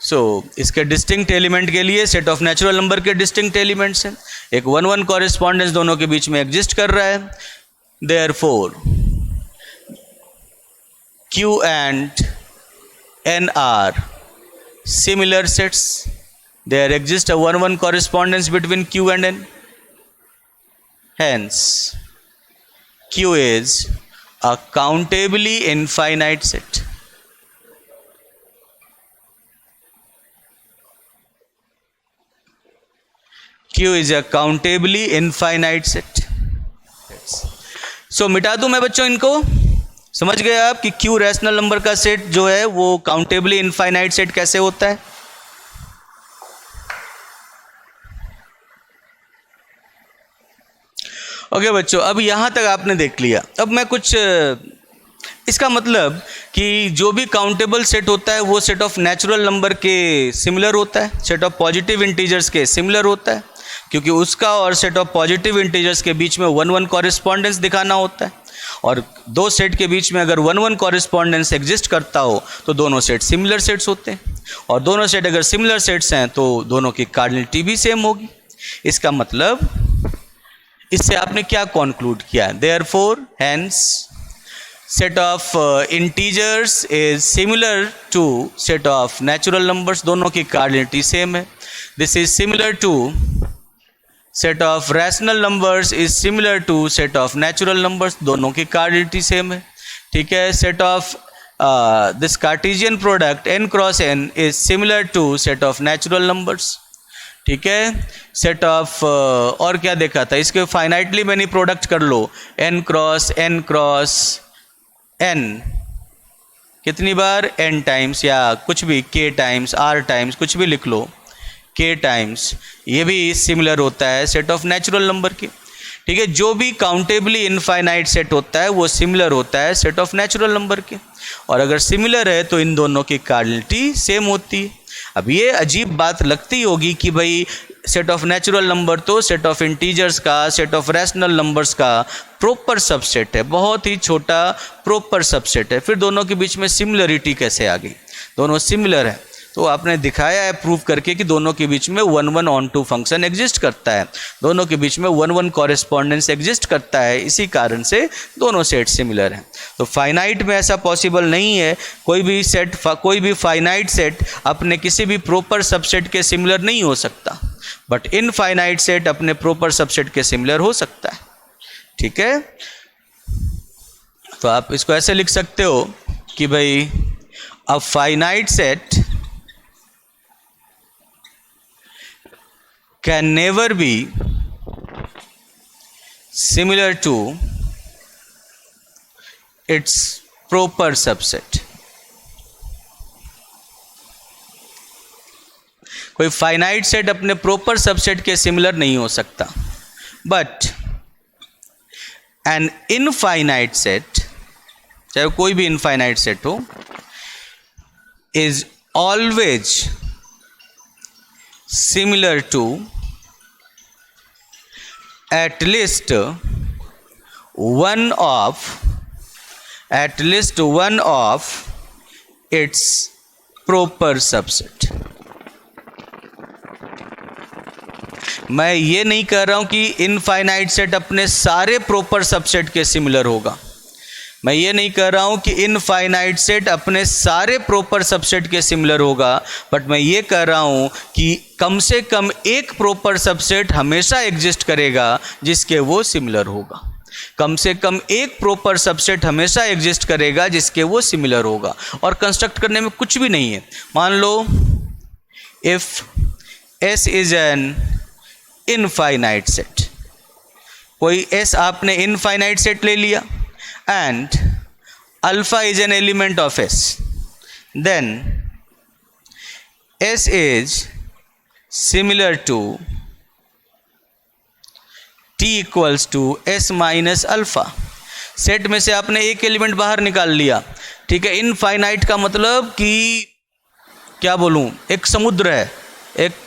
इसके डिस्टिंक्ट एलिमेंट के लिए सेट ऑफ नेचुरल नंबर के डिस्टिंक्ट एलिमेंट्स हैं, एक 1-1 कॉरेस्पॉन्डेंस दोनों के बीच में एग्जिस्ट कर रहा है। Therefore Q and N are similar sets. There exists a 1-1 correspondence between Q and N. Hence, Q is a countably infinite set. Q is a countably infinite set. So मिटा दूं मैं बच्चों इनको? समझ गए आप कि Q रैशनल नंबर का सेट जो है वो काउंटेबली इनफाइनाइट सेट कैसे होता है? ओके बच्चों, अब यहां तक आपने देख लिया। अब मैं कुछ इसका मतलब कि जो भी काउंटेबल सेट होता है वो सेट ऑफ नेचुरल नंबर के सिमिलर होता है, सेट ऑफ पॉजिटिव इंटीजर्स के सिमिलर होता है, क्योंकि उसका और सेट ऑफ पॉजिटिव इंटीजर्स के बीच में 1-1 कॉरेस्पॉन्डेंस दिखाना होता है। और दो सेट के बीच में अगर 1-1 कॉरेस्पॉन्डेंस एग्जिस्ट करता हो तो दोनों सेट सिमिलर सेट्स होते हैं, और दोनों सेट अगर सिमिलर सेट्स हैं तो दोनों की कार्डिनलिटी भी सेम होगी। इसका मतलब इससे आपने क्या कॉन्क्लूड किया? Therefore hence set of integers is similar to set of natural numbers, दोनों की कार्डिनलिटी सेम है। This is similar to set of rational numbers is similar to set of natural numbers, दोनों की कार्डिनलिटी सेम है। ठीक है, set of this cartesian product n cross n is similar to set of natural numbers. ठीक है, set of और क्या देखा था, इसके फाइनाइटली मैनी प्रोडक्ट कर लो, n क्रॉस n कितनी बार, n टाइम्स, या कुछ भी k टाइम्स, r टाइम्स, कुछ भी लिख लो, k टाइम्स, ये भी सिमिलर होता है सेट ऑफ नेचुरल नंबर के। ठीक है, जो भी काउंटेबली इनफाइनाइट सेट होता है वो सिमिलर होता है सेट ऑफ नेचुरल नंबर के, और अगर सिमिलर है तो इन दोनों की कार्डिनलिटी सेम होती है। अब ये अजीब बात लगती होगी कि भाई सेट ऑफ नेचुरल नंबर तो सेट ऑफ इंटीजर्स का, सेट ऑफ रैशनल नंबर्स का प्रॉपर सबसेट है, बहुत ही छोटा प्रॉपर सबसेट है, फिर दोनों के बीच में सिमिलरिटी कैसे आ गई? दोनों सिमिलर है तो आपने दिखाया है प्रूव करके कि दोनों के बीच में 1-1 ऑन-टू फंक्शन एग्जिस्ट करता है, दोनों के बीच में 1-1 कॉरेस्पॉन्डेंस एग्जिस्ट करता है, इसी कारण से दोनों सेट सिमिलर हैं। तो फाइनाइट में ऐसा पॉसिबल नहीं है, कोई भी फाइनाइट सेट अपने किसी भी प्रॉपर सबसेट के सिमिलर नहीं हो सकता, बट इनफाइनाइट सेट अपने प्रॉपर सबसेट के सिमिलर हो सकता है। ठीक है, तो आप इसको ऐसे लिख सकते हो कि भाई a finite set can never be similar to its proper subset. कोई फाइनाइट सेट अपने प्रॉपर सबसेट के सिमिलर नहीं हो सकता, बट एन इनफाइनाइट सेट, चाहे कोई भी इनफाइनाइट सेट हो, is always similar to at least one of its proper subset. मैं ये नहीं कह रहा हूं कि इनफाइनाइट सेट अपने सारे प्रॉपर सबसेट के सिमिलर होगा, मैं ये नहीं कह रहा हूं कि इनफाइनाइट सेट अपने सारे प्रॉपर सबसेट के सिमिलर होगा, बट मैं ये कह रहा हूं कि कम से कम एक प्रॉपर सबसेट हमेशा एग्जिस्ट करेगा जिसके वो सिमिलर होगा, कम से कम एक प्रॉपर सबसेट हमेशा एग्जिस्ट करेगा जिसके वो सिमिलर होगा। और कंस्ट्रक्ट करने में कुछ भी नहीं है। मान लो if S is an infinite set, कोई S आपने इनफाइनाइट सेट ले लिया, and alpha is an element of S, then S is similar to T equals to S minus alpha। Set में से आपने एक एलिमेंट बाहर निकाल लिया, ठीक है, इनफाइनाइट का मतलब कि क्या बोलूं, एक समुद्र है, एक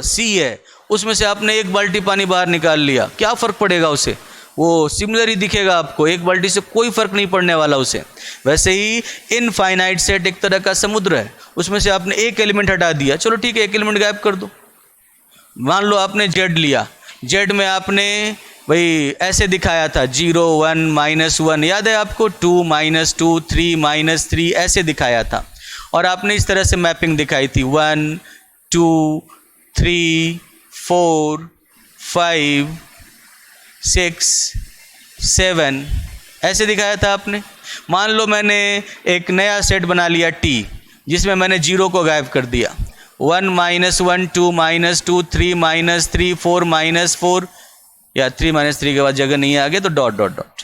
सी है, उसमें से आपने एक बाल्टी पानी बाहर निकाल लिया, क्या फ़र्क पड़ेगा उसे? वो सिमिलर ही दिखेगा आपको, एक बाल्टी से कोई फर्क नहीं पड़ने वाला उसे। वैसे ही इनफाइनाइट सेट एक तरह का समुद्र है, उसमें से आपने एक एलिमेंट हटा दिया, चलो ठीक है एक एलिमेंट गायब कर दो। मान लो आपने जेड लिया, जेड में आपने भाई ऐसे दिखाया था 0 1 -1, याद है आपको, 2 -2 3 -3 ऐसे दिखाया था, और आपने इस तरह से मैपिंग दिखाई थी 1 2 3 4 5 6 7 ऐसे दिखाया था आपने। मान लो मैंने एक नया सेट बना लिया T, जिसमें मैंने 0 को गायब कर दिया, 1 -1 2 -2 3 -3 4 -4, या 3 -3 के बाद जगह नहीं है आगे तो डॉट डॉट डॉट,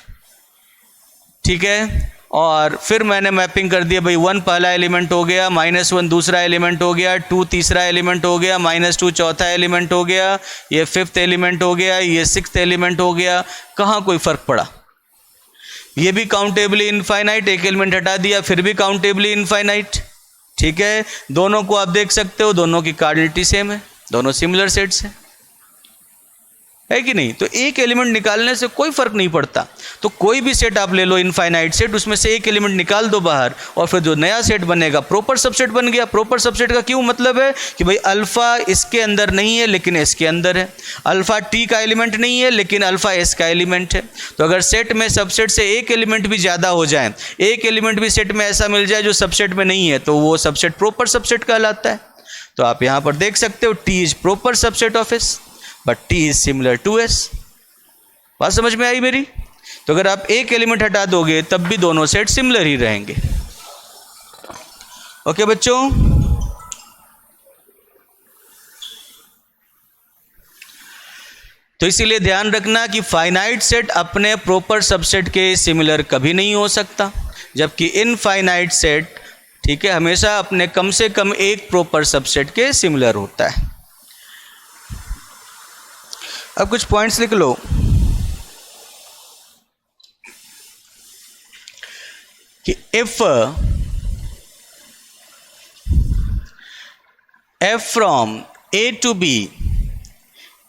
ठीक है। और फिर मैंने मैपिंग कर दिया भाई 1 पहला एलिमेंट हो गया, -1 दूसरा एलिमेंट हो गया, 2 तीसरा एलिमेंट हो गया, -2 चौथा एलिमेंट हो गया, ये 5th एलिमेंट हो गया, ये 6th एलिमेंट हो गया। कहाँ कोई फर्क पड़ा? ये भी काउंटेबली इनफाइनाइट, एक एलिमेंट हटा दिया फिर भी काउंटेबली इनफाइनाइट, ठीक है। दोनों को आप देख सकते हो, दोनों की कार्डिनलिटी सेम है, दोनों सिमिलर सेट्स हैं, है कि नहीं? तो एक एलिमेंट निकालने से कोई फर्क नहीं पड़ता। तो कोई भी सेट आप ले लो इनफाइनाइट सेट, उसमें से एक एलिमेंट निकाल दो बाहर, और फिर जो नया सेट बनेगा प्रोपर सबसेट बन गया। प्रोपर सबसेट का क्यों मतलब है कि भाई अल्फा इसके अंदर नहीं है लेकिन एस के अंदर है, अल्फा टी का एलिमेंट नहीं है लेकिन अल्फा एस का एलिमेंट है। तो अगर सेट में सबसेट से एक एलिमेंट भी ज़्यादा हो जाए, एक एलिमेंट भी सेट में ऐसा मिल जाए जो सबसेट में नहीं है, तो वो सबसेट प्रोपर सबसेट कहलाता है। तो आप यहाँ पर देख सकते हो t is proper subset of s but t is similar to s. बात समझ में आई मेरी? तो अगर आप एक एलिमेंट हटा दोगे तब भी दोनों सेट सिमिलर ही रहेंगे। ओके बच्चों, तो इसीलिए ध्यान रखना कि फाइनाइट सेट अपने प्रोपर सबसेट के सिमिलर कभी नहीं हो सकता, जबकि इनफाइनाइट सेट, ठीक है, हमेशा अपने कम से कम एक प्रोपर सबसेट के सिमिलर होता है। अब कुछ पॉइंट्स लिख लो कि if f from a to b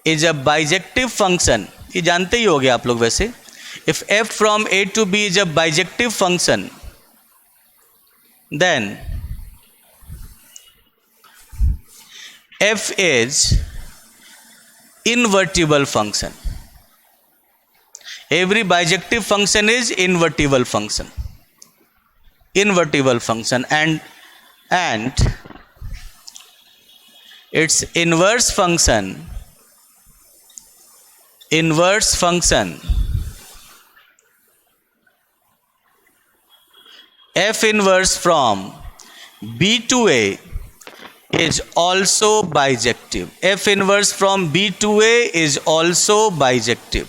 is a bijective function, ये जानते ही होगे आप लोग वैसे, if f from a to b is a bijective function then f is invertible function. Every bijective function is invertible function, and its inverse function f inverse from b to a is also bijective. f inverse from b to a is also bijective.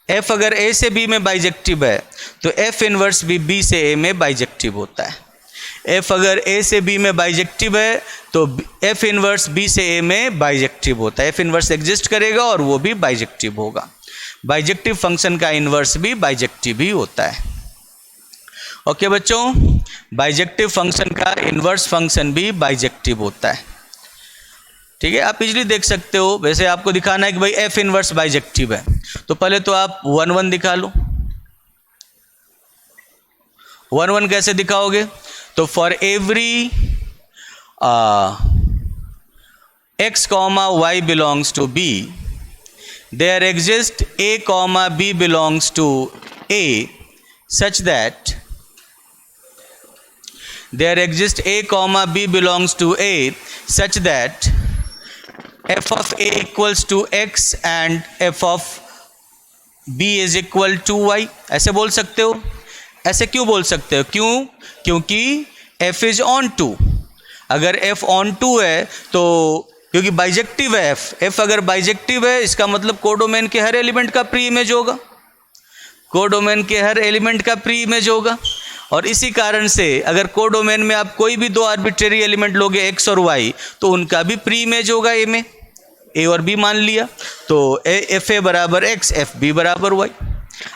f अगर a से b में bijective है तो f inverse भी b से a में bijective होता है। f अगर a से b में बाइजेक्टिव है तो f इनवर्स b से a में बाइजेक्टिव होता है। f इनवर्स एग्जिस्ट करेगा और वो भी बाइजेक्टिव होगा। बाइजेक्टिव फंक्शन का इनवर्स भी बाइजेक्टिव ही होता है। ओके बच्चों, बाइजेक्टिव फंक्शन का इनवर्स फंक्शन भी बाइजेक्टिव होता है, ठीक है। आप इजीली देख सकते हो, वैसे आपको दिखाना है कि भाई f इनवर्स बाइजेक्टिव है, तो पहले तो आप 1 1 दिखा लो। 1 1 कैसे दिखाओगे? तो for every x, y belongs to b, there exist a, b belongs to a such that there exists a, b belongs to a such that f of a equals to x and f of b is equal to y। ऐसे बोल सकते हो। ऐसे क्यों बोल सकते हो? क्यों? क्योंकि f is on 2। अगर f on 2 है तो क्योंकि बाइजेक्टिव है f अगर बाइजेक्टिव है इसका मतलब कोडोमेन के हर एलिमेंट का प्री इमेज होगा, कोडोमेन के हर एलिमेंट का प्री इमेज होगा। और इसी कारण से अगर कोडोमेन में आप कोई भी दो आर्बिट्रेरी एलिमेंट लोगे x और y तो उनका भी प्री इमेज होगा a में, a और b मान लिया तो f a बराबर x, f b बराबर y।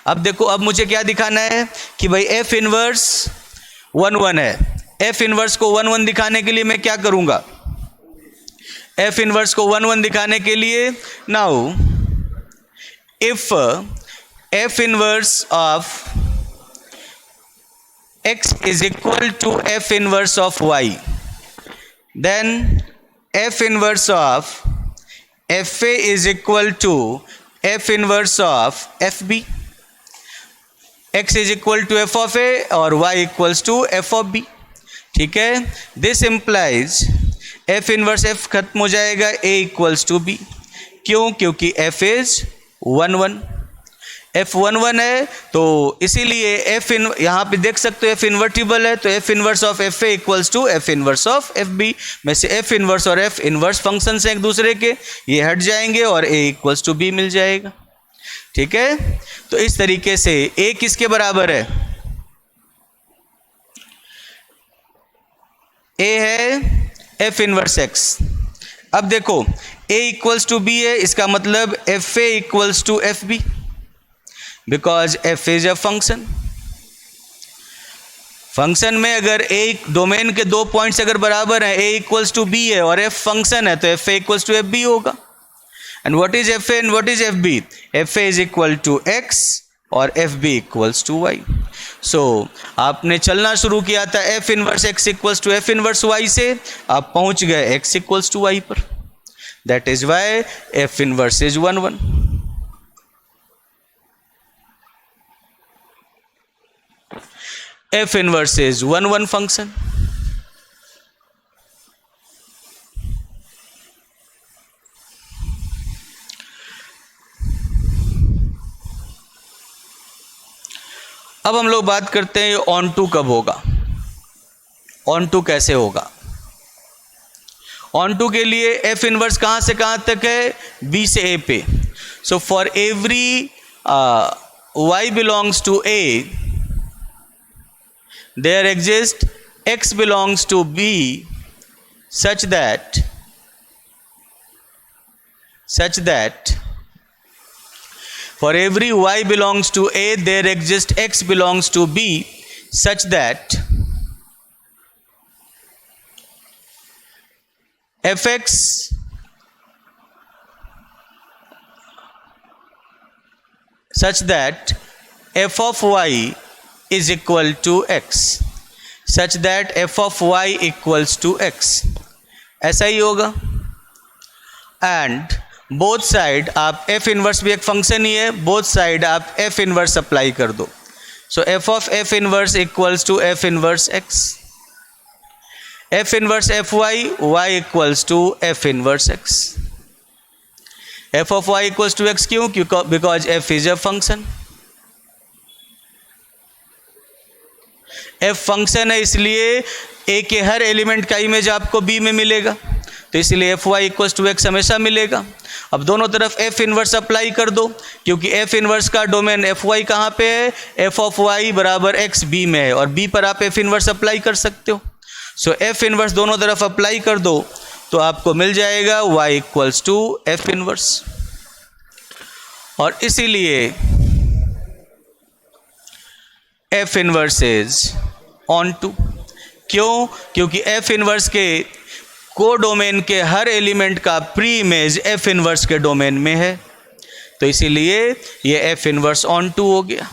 अब देखो, अब मुझे क्या दिखाना है कि भाई f इनवर्स 1 1 है। f इनवर्स को 1 1 दिखाने के लिए मैं क्या करूँगा? f इनवर्स को 1 1 दिखाने के लिए now if f inverse of x is equal to f inverse of y, then f inverse of fa is equal to f inverse of fb. x is equal to f of a और y equals to f of b. ठीक है, this implies f inverse f खत्म हो जाएगा, a equals to b. क्यों? क्योंकि f is 1 1, f 1 1 है, तो इसीलिए f इन यहाँ पे देख सकते हो f इन्वर्टिबल है, तो f inverse of f a equals to f inverse of f b में से f इनवर्स और f इनवर्स फंक्शन से एक दूसरे के ये हट जाएंगे और a इक्वल्स टू b मिल जाएगा. ठीक है, तो इस तरीके से a किसके बराबर है? a है f इनवर्स x. अब देखो a इक्वल्स टू b है, इसका मतलब f a equals to f b because f is a function. Function में अगर a डोमेन के दो पॉइंट्स अगर बराबर हैं, a इक्वल्स टू b है और f फंक्शन है, तो f a equals to f b होगा. And what is f a and what is f b? f a is equal to x और f b equals to y. So आपने चलना शुरू किया था f inverse x equals to f inverse y से, आप पहुंच गए x इक्वल्स टू y पर. That is why f inverse is 1 1. f inverse is 1 1 function. अब हम लोग बात करते हैं ऑन टू कब होगा, ऑन टू कैसे होगा. ऑन टू के लिए f इनवर्स कहाँ से कहाँ तक है? b से a पे. So for every y belongs to a, there exists x belongs to b such that for every y belongs to a there exists x belongs to b such that fx such that f of y is equal to x such that f of y equals to x. ऐसा ही होगा. And both side आप f inverse भी एक function ही है, both side आप f inverse apply कर दो. So f of f inverse equals to f inverse x, f inverse f y, y equals to f inverse x. f of y equals to x क्यों? Because f is a function. f function है, इसलिए a के हर element का image आपको b में मिलेगा, तो इसलिए f y equals to x हमेशा मिलेगा. अब दोनों तरफ f इनवर्स अप्लाई कर दो, क्योंकि f इनवर्स का डोमेन f y कहाँ पे है? f ऑफ y बराबर x b में है, और b पर आप f इनवर्स अप्लाई कर सकते हो. सो f इनवर्स दोनों तरफ अप्लाई कर दो, तो आपको मिल जाएगा y equals to f inverse. और इसीलिए f inverse is onto. क्यों? क्योंकि f इनवर्स के को डोमेन के हर एलिमेंट का प्री इमेज f इनवर्स के डोमेन में है, तो इसीलिए ये f इनवर्स ऑन टू हो गया.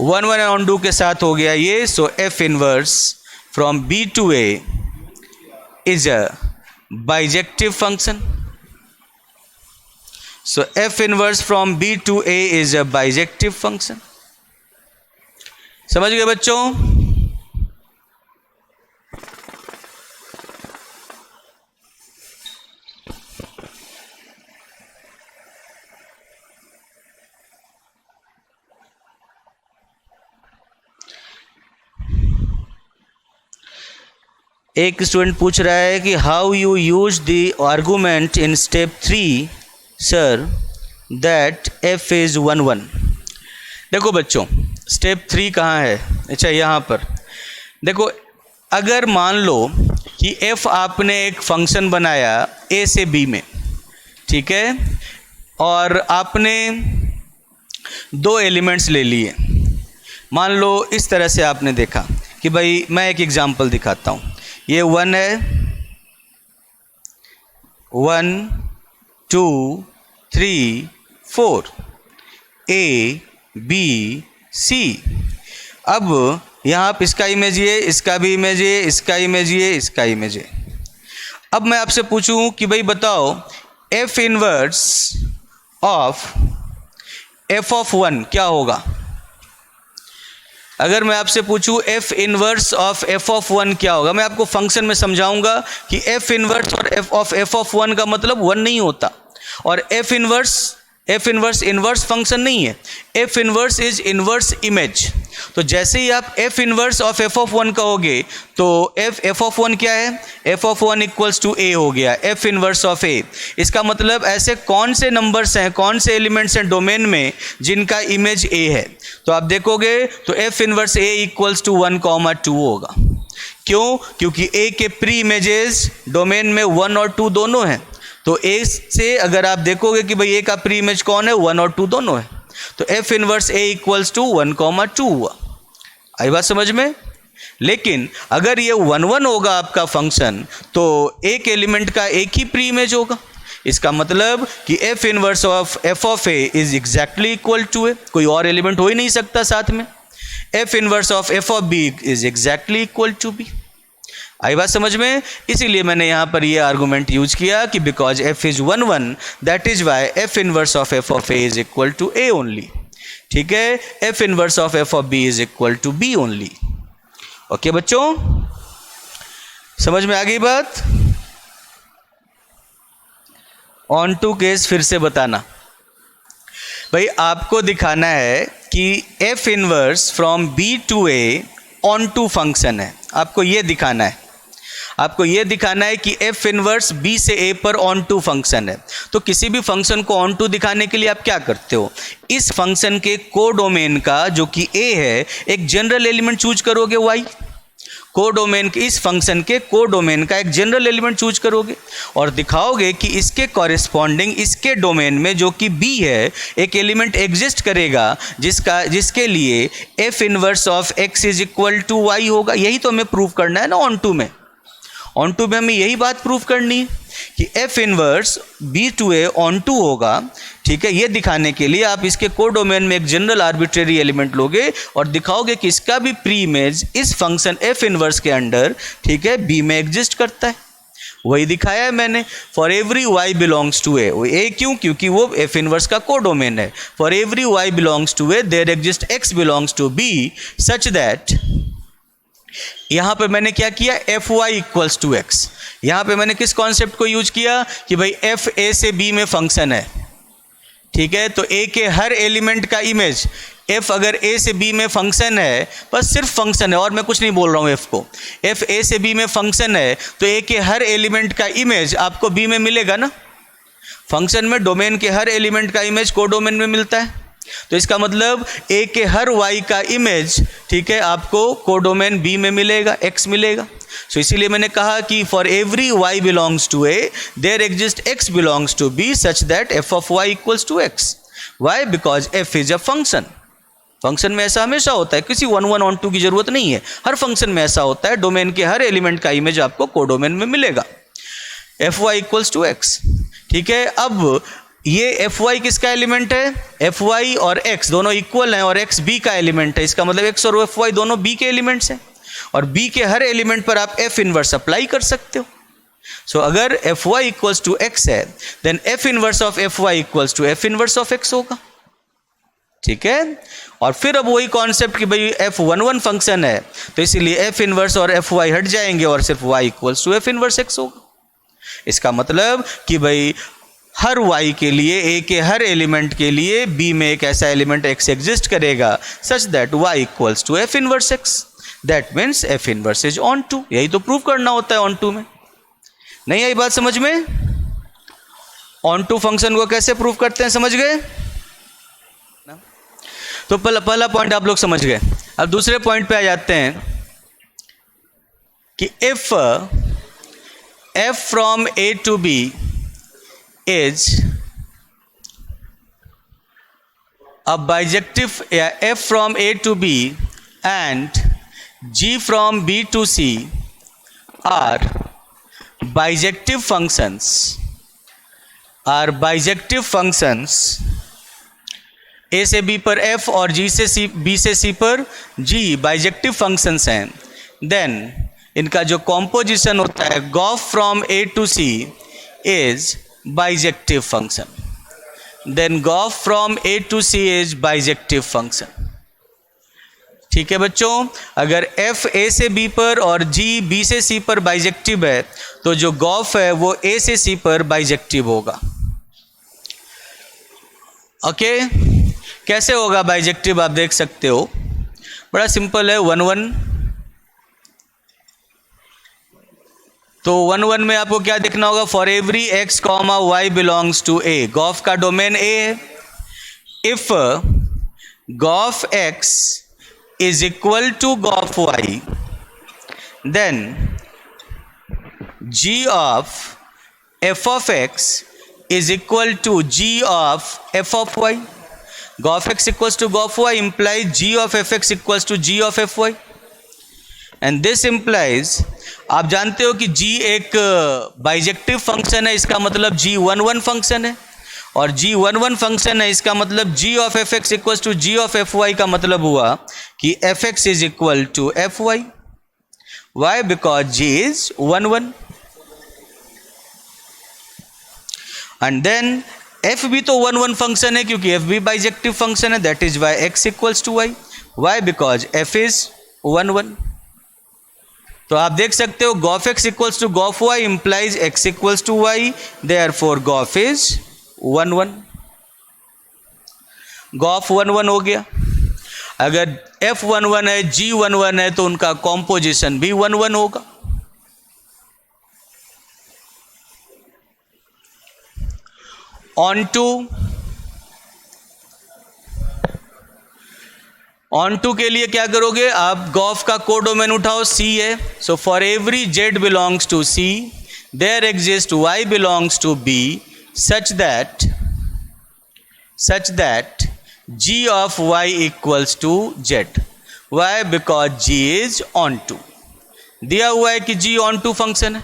1 1 ऑन टू के साथ हो गया ये. सो f inverse from b to a is a bijective function. So f inverse from b to a is a bijective function. समझ गए बच्चों? एक स्टूडेंट पूछ रहा है कि how you use the argument in step 3 sir that f is 1 1. देखो बच्चों, स्टेप 3 कहाँ है? अच्छा, यहाँ पर देखो. अगर मान लो कि f आपने एक फंक्शन बनाया a से b में, ठीक है, और आपने दो एलिमेंट्स ले लिए. मान लो इस तरह से आपने देखा कि भाई, मैं एक एग्जांपल दिखाता हूँ. ये 1 है, 1 2 3 4, a बी सी। अब यहाँ आप इसका इमेज ये, इसका भी इमेज ये, इसका इमेज ये, इसका इमेज ये। अब मैं आपसे पूछूं कि भाई बताओ F inverse of f of 1 क्या होगा। अगर मैं आपसे पूछूं F inverse of f of 1 क्या होगा, मैं आपको फंक्शन में समझाऊंगा कि एफ इनवर्स और एफ ऑफ 1 का मतलब 1 नहीं होता, और एफ इनवर्स इनवर्स फंक्शन नहीं है, f inverse is inverse image. तो जैसे ही आप F inverse of f of 1 कहोगे तो एफ ऑफ 1 क्या है, एफ ऑफ 1 इक्वल्स टू ए हो गया, एफ इनवर्स ऑफ ए। इसका मतलब ऐसे कौन से नंबर्स हैं, कौन से एलिमेंट्स हैं डोमेन में जिनका इमेज ए है। तो आप देखोगे तो f inverse a equals to 1, 2 होगा। क्यों? क्योंकि ए के प्री इमेजेस डोमेन में 1 और 2 दोनों हैं। तो ए से अगर आप देखोगे कि भाई ए का प्री इमेज कौन है, 1 और 2 दोनों है, तो f inverse a equals to 1, 2 हुआ। आई बात समझ में? लेकिन अगर ये 1, 1 होगा आपका फंक्शन तो एक एलिमेंट का एक ही प्री इमेज होगा। इसका मतलब कि f inverse of f of A is exactly equal to A, कोई और एलिमेंट हो ही नहीं सकता साथ में। F inverse of f of B is exactly equal to B. आई बात समझ में? इसीलिए मैंने यहाँ पर ये आर्गूमेंट यूज किया कि because f is 1, 1 that is why f inverse of f of A is equal to a only. ठीक है, f inverse of f of B is equal to b only. Okay बच्चों, समझ में आ गई बात? On to case फिर से बताना। भाई आपको दिखाना है कि f inverse from B to a onto function है, आपको ये दिखाना है। आपको यह दिखाना है कि एफ इनवर्स बी से ए पर ऑन टू फंक्शन है। तो किसी भी फंक्शन को ऑन टू दिखाने के लिए आप क्या करते हो, इस फंक्शन के कोडोमेन का जो कि ए है एक जनरल एलिमेंट चूज करोगे वाई। कोडोमेन के इस फंक्शन के कोडोमेन का एक जनरल एलिमेंट चूज करोगे और दिखाओगे कि इसके कॉरेस्पॉन्डिंग इसके डोमेन में जो कि बी है एक एलिमेंट एग्जिस्ट करेगा जिसके लिए f inverse of x is equal to y होगा। यही तो हमें प्रूव करना है ना ऑन टू में। ऑन टू में हमें यही बात प्रूव करनी है कि f inverse b to a onto होगा। ठीक है, ये दिखाने के लिए आप इसके कोडोमेन में एक जनरल आर्बिट्रेरी एलिमेंट लोगे और दिखाओगे कि इसका भी प्री इमेज इस फंक्शन एफ इनवर्स के अंडर, ठीक है, बी में एग्जिस्ट करता है। वही दिखाया है मैंने। For every y belongs to A क्यों? क्योंकि वो एफ इनवर्स का कोडोमेन है। For every y belongs to A there exist x belongs to B such that, यहां पे मैंने क्या किया, f y equals to x. यहां पे मैंने किस कॉन्सेप्ट को यूज किया कि भाई एफ ए से बी में फंक्शन है। ठीक है, तो ए के हर एलिमेंट का इमेज, एफ अगर ए से बी में फंक्शन है, बस सिर्फ फंक्शन है और मैं कुछ नहीं बोल रहा हूं एफ को, एफ ए से बी में फंक्शन है तो ए के हर एलिमेंट का इमेज आपको बी में मिलेगा ना। फंक्शन में डोमेन के हर एलिमेंट का इमेज कोडोमेन में मिलता है, तो इसका मतलब ए के हर वाई का इमेज, ठीक है, आपको कोडोमेन बी में मिलेगा, एक्स मिलेगा। सो इसीलिए मैंने कहा कि for every y belongs to A there exist x belongs to B such that f of y equals to x. Why? Because f is a function. Function में ऐसा हमेशा होता है, किसी 1, 1 ऑन टू की जरूरत नहीं है, हर फंक्शन में ऐसा होता है, डोमेन के हर एलिमेंट का इमेज आपको कोडोमेन में मिलेगा, f y equals to x. ठीक है, अब ये एफ वाई किसका एलिमेंट है, एफ वाई और एक्स दोनों इक्वल हैं और एक्स बी का एलिमेंट है। इसका मतलब एक्स और एफ वाई दोनों बी के एलिमेंट्स हैं और बी के हर एलिमेंट पर आप एफ इनवर्स अप्लाई कर सकते हो। सो अगर f y equals to x है then f inverse of f y equals to f inverse of x होगा। ठीक है, और फिर अब वही कॉन्सेप्ट कि भाई एफ 1, 1 फंक्शन है तो इसीलिए एफ इनवर्स और एफ वाई हट जाएंगे और सिर्फ y equals to f inverse x होगा। इसका मतलब कि भाई हर y के लिए a के हर एलिमेंट के लिए b में एक ऐसा एलिमेंट x एग्जिस्ट करेगा such that y equals to f inverse x। That means f inverse is onto. यही तो प्रूव करना होता है ऑन टू में। नहीं आई बात समझ में? ऑन टू फंक्शन को कैसे प्रूव करते हैं समझ गए? तो पहला पॉइंट आप लोग समझ गए। अब दूसरे पॉइंट पे आ जाते हैं कि if f from a to b is a bijective, f from a to b and g from b to c are bijective functions, ए से बी पर एफ और जी से सी, बी से सी पर जी बाइजेक्टिव फंक्शंस हैं, देन इनका जो composition होता है gof from A to C is bijective function, then gof from A to C is bijective function. ठीक है बच्चों, अगर एफ ए से बी पर और जी बी से सी पर बाइजेक्टिव है तो जो गॉफ है वो ए से सी पर बाइजेक्टिव होगा। ओके, कैसे होगा बाइजेक्टिव आप देख सकते हो, बड़ा सिंपल है, 1 1। तो 1 1 में आपको क्या देखना होगा, for every x comma y belongs to A, gof का डोमेन ए है। If gof x is equal to gauf y, then g of f of x is equal to g of f of y. Gauf x equals to gauf y implies g of fx equals to g of fy, and this implies, आप जानते हो कि g एक bijective function है, इसका मतलब g 1 1 function है, और g 1 1 फंक्शन है, इसका मतलब g of f x equal to g of f y का मतलब हुआ कि f x is equal to f y. Why? Because g is 1 1, and then f भी तो 1 1 फंक्शन है क्योंकि f भी बाइजेक्टिव फंक्शन है, that is why x equals to y। Why? Because f is 1 1। तो आप देख सकते हो gof x equals to gof y implies x equals to y, therefore gof is 1 1। Gof 1 1 हो गया। अगर f 1 1 है, g 1 1 है, तो उनका कॉम्पोजिशन भी 1 1 होगा। ऑन टू के लिए क्या करोगे आप, गॉफ का कोडोमेन उठाओ, c है, so for every z belongs to c there exist y belongs to b such that g of y equals to z. Why? because g is onto, दिया हुआ है कि g onto फंक्शन है,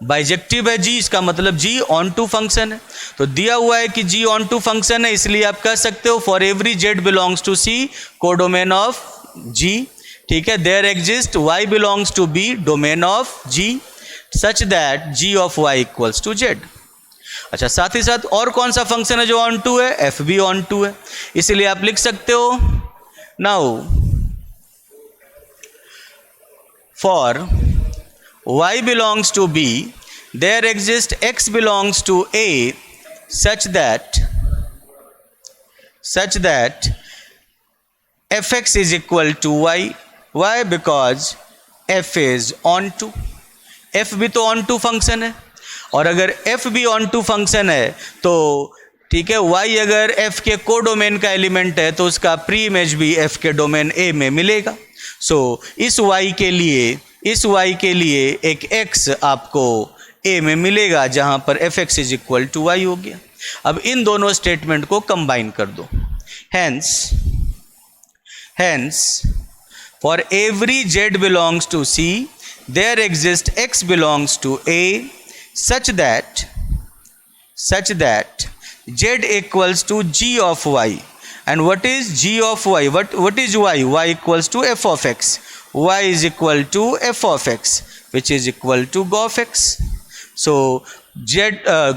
bijective है g, इसका मतलब g onto function है, तो दिया हुआ है कि g onto फंक्शन है, इसलिए आप कह सकते हो for every z belongs to c codomain of g, ठीक है, there exist y belongs to b domain of g such that g of y equals to z। अच्छा, साथ ही साथ और कौन सा फंक्शन है जो ऑन टू है, f भी ऑन टू है, इसलिए आप लिख सकते हो now for y belongs to b there exist x belongs to a such that fx is equal to y। why? Because f is onto, f भी तो ऑन टू फंक्शन है, और अगर f भी ऑन टू फंक्शन है तो ठीक है, y अगर f के कोडोमेन का एलिमेंट है तो उसका प्री इमेज भी f के डोमेन a में मिलेगा। सो इस y के लिए एक x आपको a में मिलेगा जहां पर fx is equal to y हो गया। अब इन दोनों स्टेटमेंट को कंबाइन कर दो, hence for every z belongs to c there exist x belongs to a such that z equals to g of y, and what is g of y, what is y equals to f of x, y is equal to f of x which is equal to gauf x। so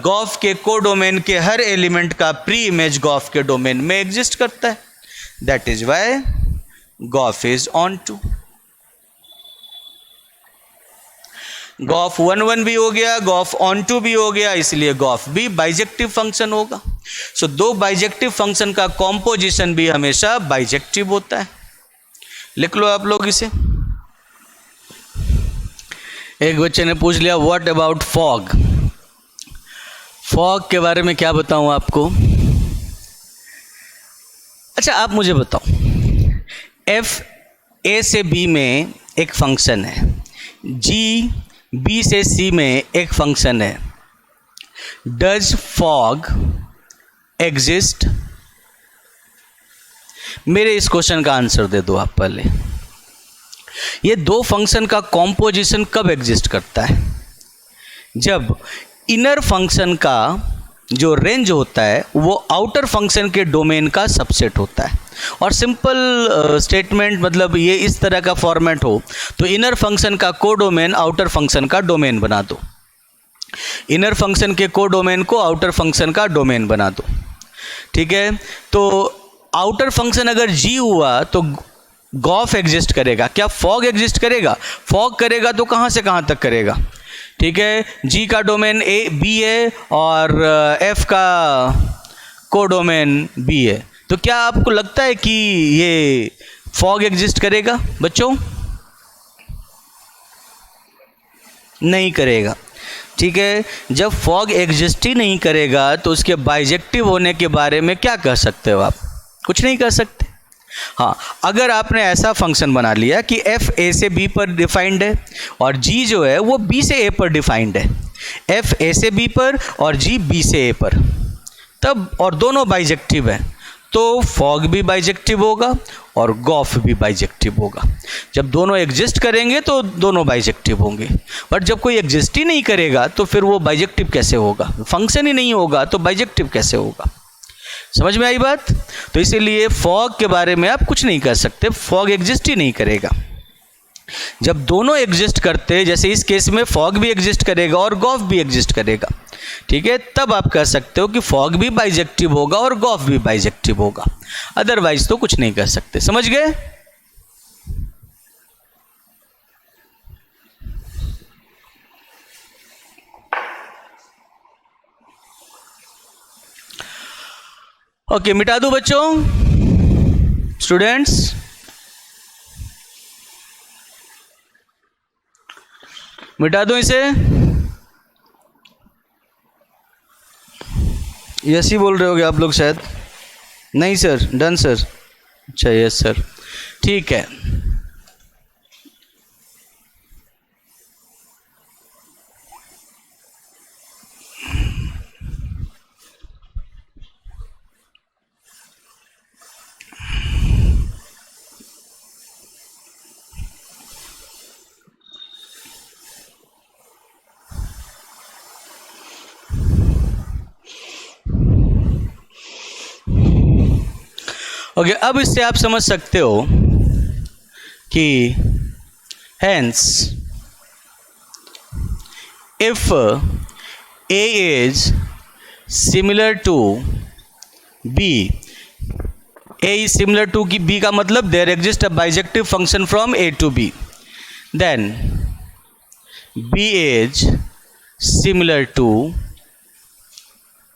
gof के codomain के हर element का pre image gof के domain में exist करता है, that is why gof is onto. Gof 1 1 भी हो गया, गॉफ ऑन टू भी हो गया, इसलिए गॉफ भी बाइजेक्टिव फंक्शन होगा। सो दो बाइजेक्टिव फंक्शन का कॉम्पोजिशन भी हमेशा बाइजेक्टिव होता है। लिख लो आप लोग इसे। एक बच्चे ने पूछ लिया व्हाट अबाउट फॉग, फॉग के बारे में क्या बताऊं आपको। अच्छा, आप मुझे बताओ, एफ ए से बी में एक फंक्शन है, जी बी से सी में एक फंक्शन है, डज फॉग एग्जिस्ट? मेरे इस क्वेश्चन का आंसर दे दो आप पहले। ये दो फंक्शन का कॉम्पोजिशन कब एग्जिस्ट करता है? जब इनर फंक्शन का जो रेंज होता है वो आउटर फंक्शन के डोमेन का सबसेट होता है। और सिंपल स्टेटमेंट मतलब ये इस तरह का फॉर्मेट हो तो इनर फंक्शन का कोडोमेन आउटर फंक्शन का डोमेन बना दो, इनर फंक्शन के कोडोमेन को आउटर फंक्शन का डोमेन बना दो। ठीक है, तो आउटर फंक्शन अगर जी हुआ तो गॉफ एग्जिस्ट करेगा। क्या फॉग एग्जिस्ट करेगा? फॉग करेगा तो कहाँ से कहाँ तक करेगा? ठीक है, जी का डोमेन ए बी है और एफ का कोडोमेन बी है, तो क्या आपको लगता है कि ये फॉग एग्जिस्ट करेगा बच्चों? नहीं करेगा। ठीक है, जब फॉग एग्जिस्ट ही नहीं करेगा तो उसके बाइजेक्टिव होने के बारे में क्या कह सकते हो आप? कुछ नहीं कह सकते। हाँ, अगर आपने ऐसा फंक्शन बना लिया कि f a से b पर डिफाइंड है और g जो है वो b से a पर डिफाइंड है, f a से b पर और g b से a पर, तब और दोनों बाइजेक्टिव है तो फॉग भी बाइजेक्टिव होगा और गॉफ भी बाइजेक्टिव होगा। जब दोनों एग्जिस्ट करेंगे तो दोनों बाइजेक्टिव होंगे, बट जब कोई एग्जिस्ट ही नहीं करेगा तो फिर वो बाइजेक्टिव कैसे होगा? फंक्शन ही नहीं होगा तो बाइजेक्टिव कैसे होगा? समझ में आई बात? तो इसीलिए फॉग के बारे में आप कुछ नहीं कर सकते, फॉग एग्जिस्ट ही नहीं करेगा। जब दोनों एग्जिस्ट करते, जैसे इस केस में फॉग भी एग्जिस्ट करेगा और गॉफ भी एग्जिस्ट करेगा, ठीक है, तब आप कह सकते हो कि फॉग भी बाइजेक्टिव होगा और गॉफ भी बाइजेक्टिव होगा, अदरवाइज तो कुछ नहीं कर सकते। समझ गए? ओके, मिटा दूं बच्चों, स्टूडेंट्स? मिटा दूं इसे? यस ही बोल रहे होगे आप लोग शायद। नहीं सर, डन सर। अच्छा यस सर, ठीक है। ओके, अब इससे आप समझ सकते हो कि hence if A is similar to B, A is similar to की बी का मतलब there exist a bijective function from A to B, then B is similar to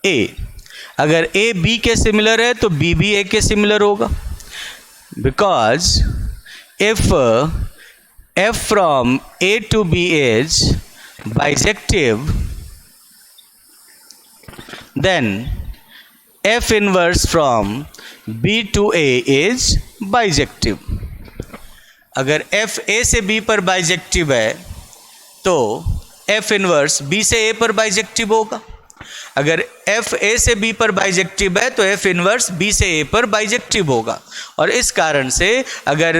A. अगर ए बी के सिमिलर है तो बी भी ए के similar होगा, because if f from A to B is bijective then f inverse from B to A is bijective. अगर f A से B पर बाइजेक्टिव है तो एफ इनवर्स बी से ए पर बाइजेक्टिव होगा। अगर एफ ए से बी पर बाइजेक्टिव है तो एफ इनवर्स बी से ए पर बाइजेक्टिव होगा। और इस कारण से अगर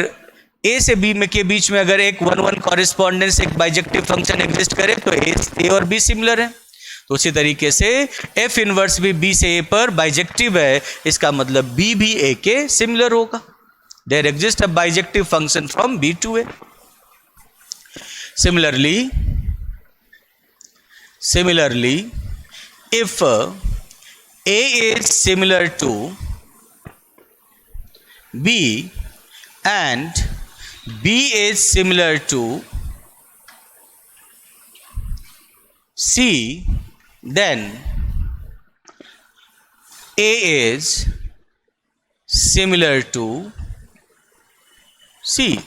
ए से बी में के बीच में अगर एक 1-1 कॉरिस्पॉन्डेंस एक बाइजेक्टिव फंक्शन एग्जिस्ट करे तो ए और बी सिमिलर है, तो उसी तरीके से एफ इनवर्स भी बी से ए पर बाइजेक्टिव है, इसका मतलब बी भी ए के सिमिलर होगा। There exist a bijective function from B to A. Similarly, if A is similar to B and B is similar to C, then A is similar to C।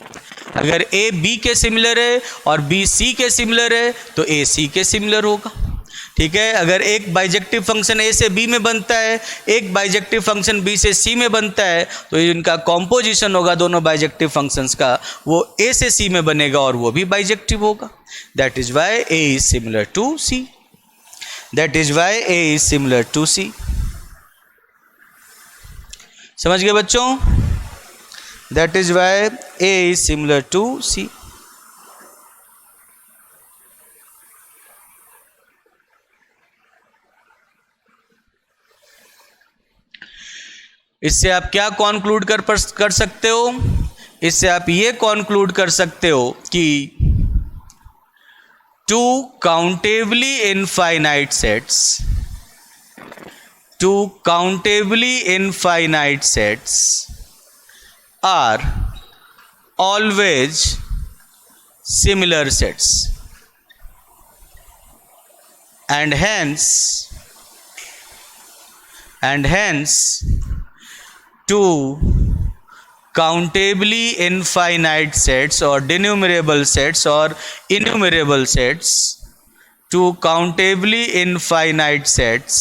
अगर A B के similar है और B C के similar है तो A C के similar होगा। ठीक है, अगर एक बाइजेक्टिव फंक्शन A से B में बनता है, एक बाइजेक्टिव फंक्शन B से C में बनता है, तो इनका कॉम्पोजिशन होगा दोनों बाइजेक्टिव फंक्शंस का, वो A से C में बनेगा और वो भी बाइजेक्टिव होगा। That is why A is similar to C। That is why A is similar to C। समझ गए बच्चों? That is why A is similar to C। इससे आप क्या कॉन्क्लूड कर सकते हो? इससे आप ये कॉन्क्लूड कर सकते हो कि two countably infinite sets are always similar sets and hence two countably infinite sets or denumerable sets or innumerable sets, two countably infinite sets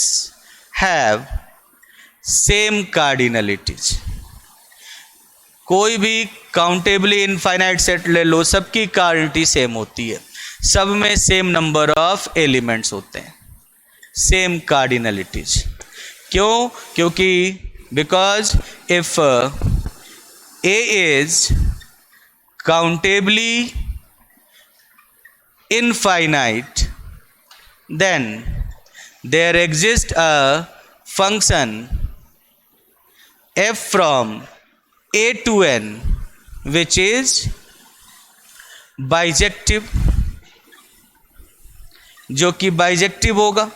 have same cardinalities. कोई भी काउंटेबली इनफाइनाइट सेट ले लो, सबकी cardinality same होती है, सब में same number of elements होते हैं, सेम कार्डिनलिटीज। क्यों? क्योंकि because if A is countably infinite then there exist a function f from a to n which is bijective, जो कि बाइजेक्टिव होगा।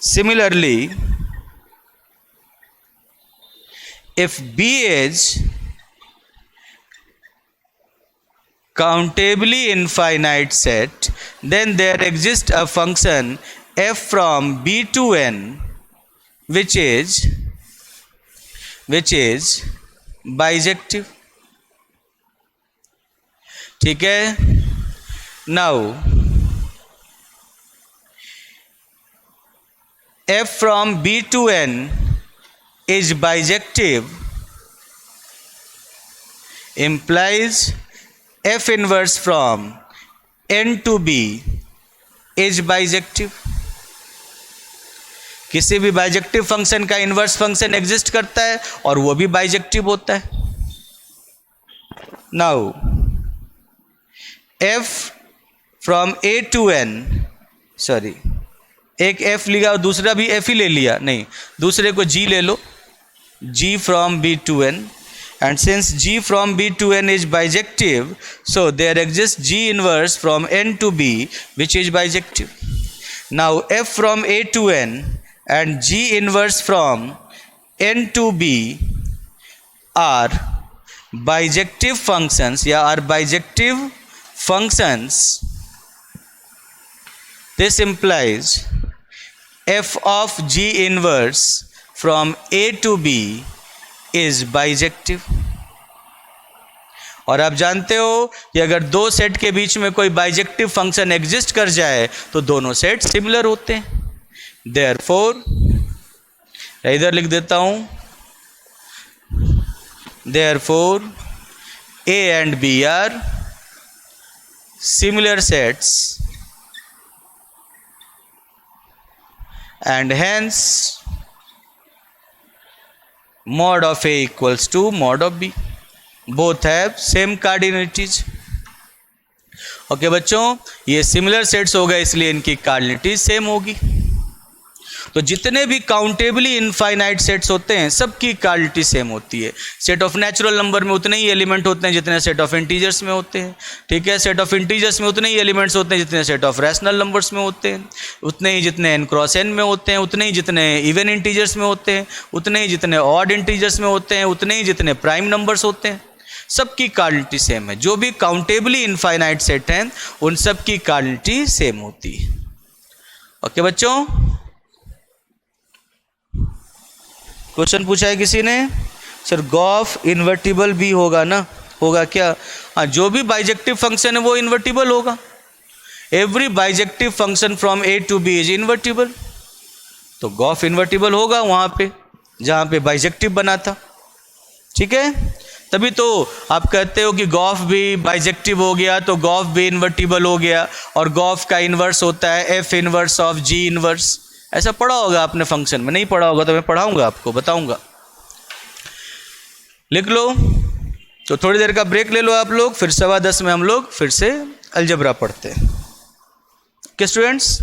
Similarly if b is countably infinite set, then there exists a function f from b to n which is bijective. ठीक है, now f from b to n is bijective implies f inverse from n to b is bijective। किसी भी bijective function का inverse function exist करता है और वो भी बाइजेक्टिव होता है। Now f from a to n, sorry एक f लिया और दूसरा भी f ही ले लिया, नहीं दूसरे को g ले लो, g from b to n, and since g from b to n is bijective, so there exists g inverse from n to b which is bijective। Now f from a to n and g inverse from n to b are bijective functions या are bijective functions। This implies f of g inverse from a to b is bijective। और आप जानते हो कि अगर दो set के बीच में कोई बाइजेक्टिव फंक्शन एग्जिस्ट कर जाए तो दोनों सेट सिमिलर होते हैं। Therefore, इधर लिख देता हूं, therefore a and b are similar sets and hence mod of a equals to mod of b, both have same cardinalities। Okay बच्चों, ये सिमिलर सेट्स हो गए इसलिए इनकी कार्डिनलिटी सेम होगी। तो जितने भी काउंटेबली इनफाइनाइट सेट्स होते हैं सबकी कार्डिनलिटी सेम होती है। सेट ऑफ नेचुरल नंबर में उतने ही एलिमेंट होते हैं जितने सेट ऑफ इंटीजर्स में होते हैं। ठीक है, सेट ऑफ इंटीजर्स में उतने ही एलिमेंट्स होते हैं जितने सेट ऑफ रैशनल नंबर्स में होते हैं, उतने ही जितने n क्रॉस n में होते हैं, उतने ही जितने इवन इंटीजर्स में होते हैं, उतने ही जितने ऑड इंटीजर्स में होते हैं, उतने ही जितने प्राइम नंबर्स होते हैं। सबकी कार्डिनलिटी सेम है। जो भी काउंटेबली इनफाइनाइट सेट हैं उन सब की कार्डिनलिटी सेम होती है। ओके बच्चों, क्वेश्चन पूछा है किसी ने, सर गॉफ इन्वर्टिबल भी होगा ना? होगा क्या? हाँ, जो भी बाइजेक्टिव फंक्शन है वो इन्वर्टिबल होगा। Every bijective function from A to B is invertible, तो गॉफ इन्वर्टिबल होगा वहाँ पे जहाँ पे बाइजेक्टिव बना था। ठीक है, तभी तो आप कहते हो कि गॉफ भी बाइजेक्टिव हो गया तो गॉफ भी इन्वर्टिबल हो गया, और गॉफ का इन्वर्स होता है f inverse of g inverse. ऐसा पढ़ा होगा आपने फंक्शन में, नहीं पढ़ा होगा तो मैं पढ़ाऊंगा आपको, बताऊंगा। लिख लो। तो थोड़ी देर का ब्रेक ले लो आप लोग, फिर 10:15 में हम लोग फिर से अलजबरा पढ़ते हैं। Okay students.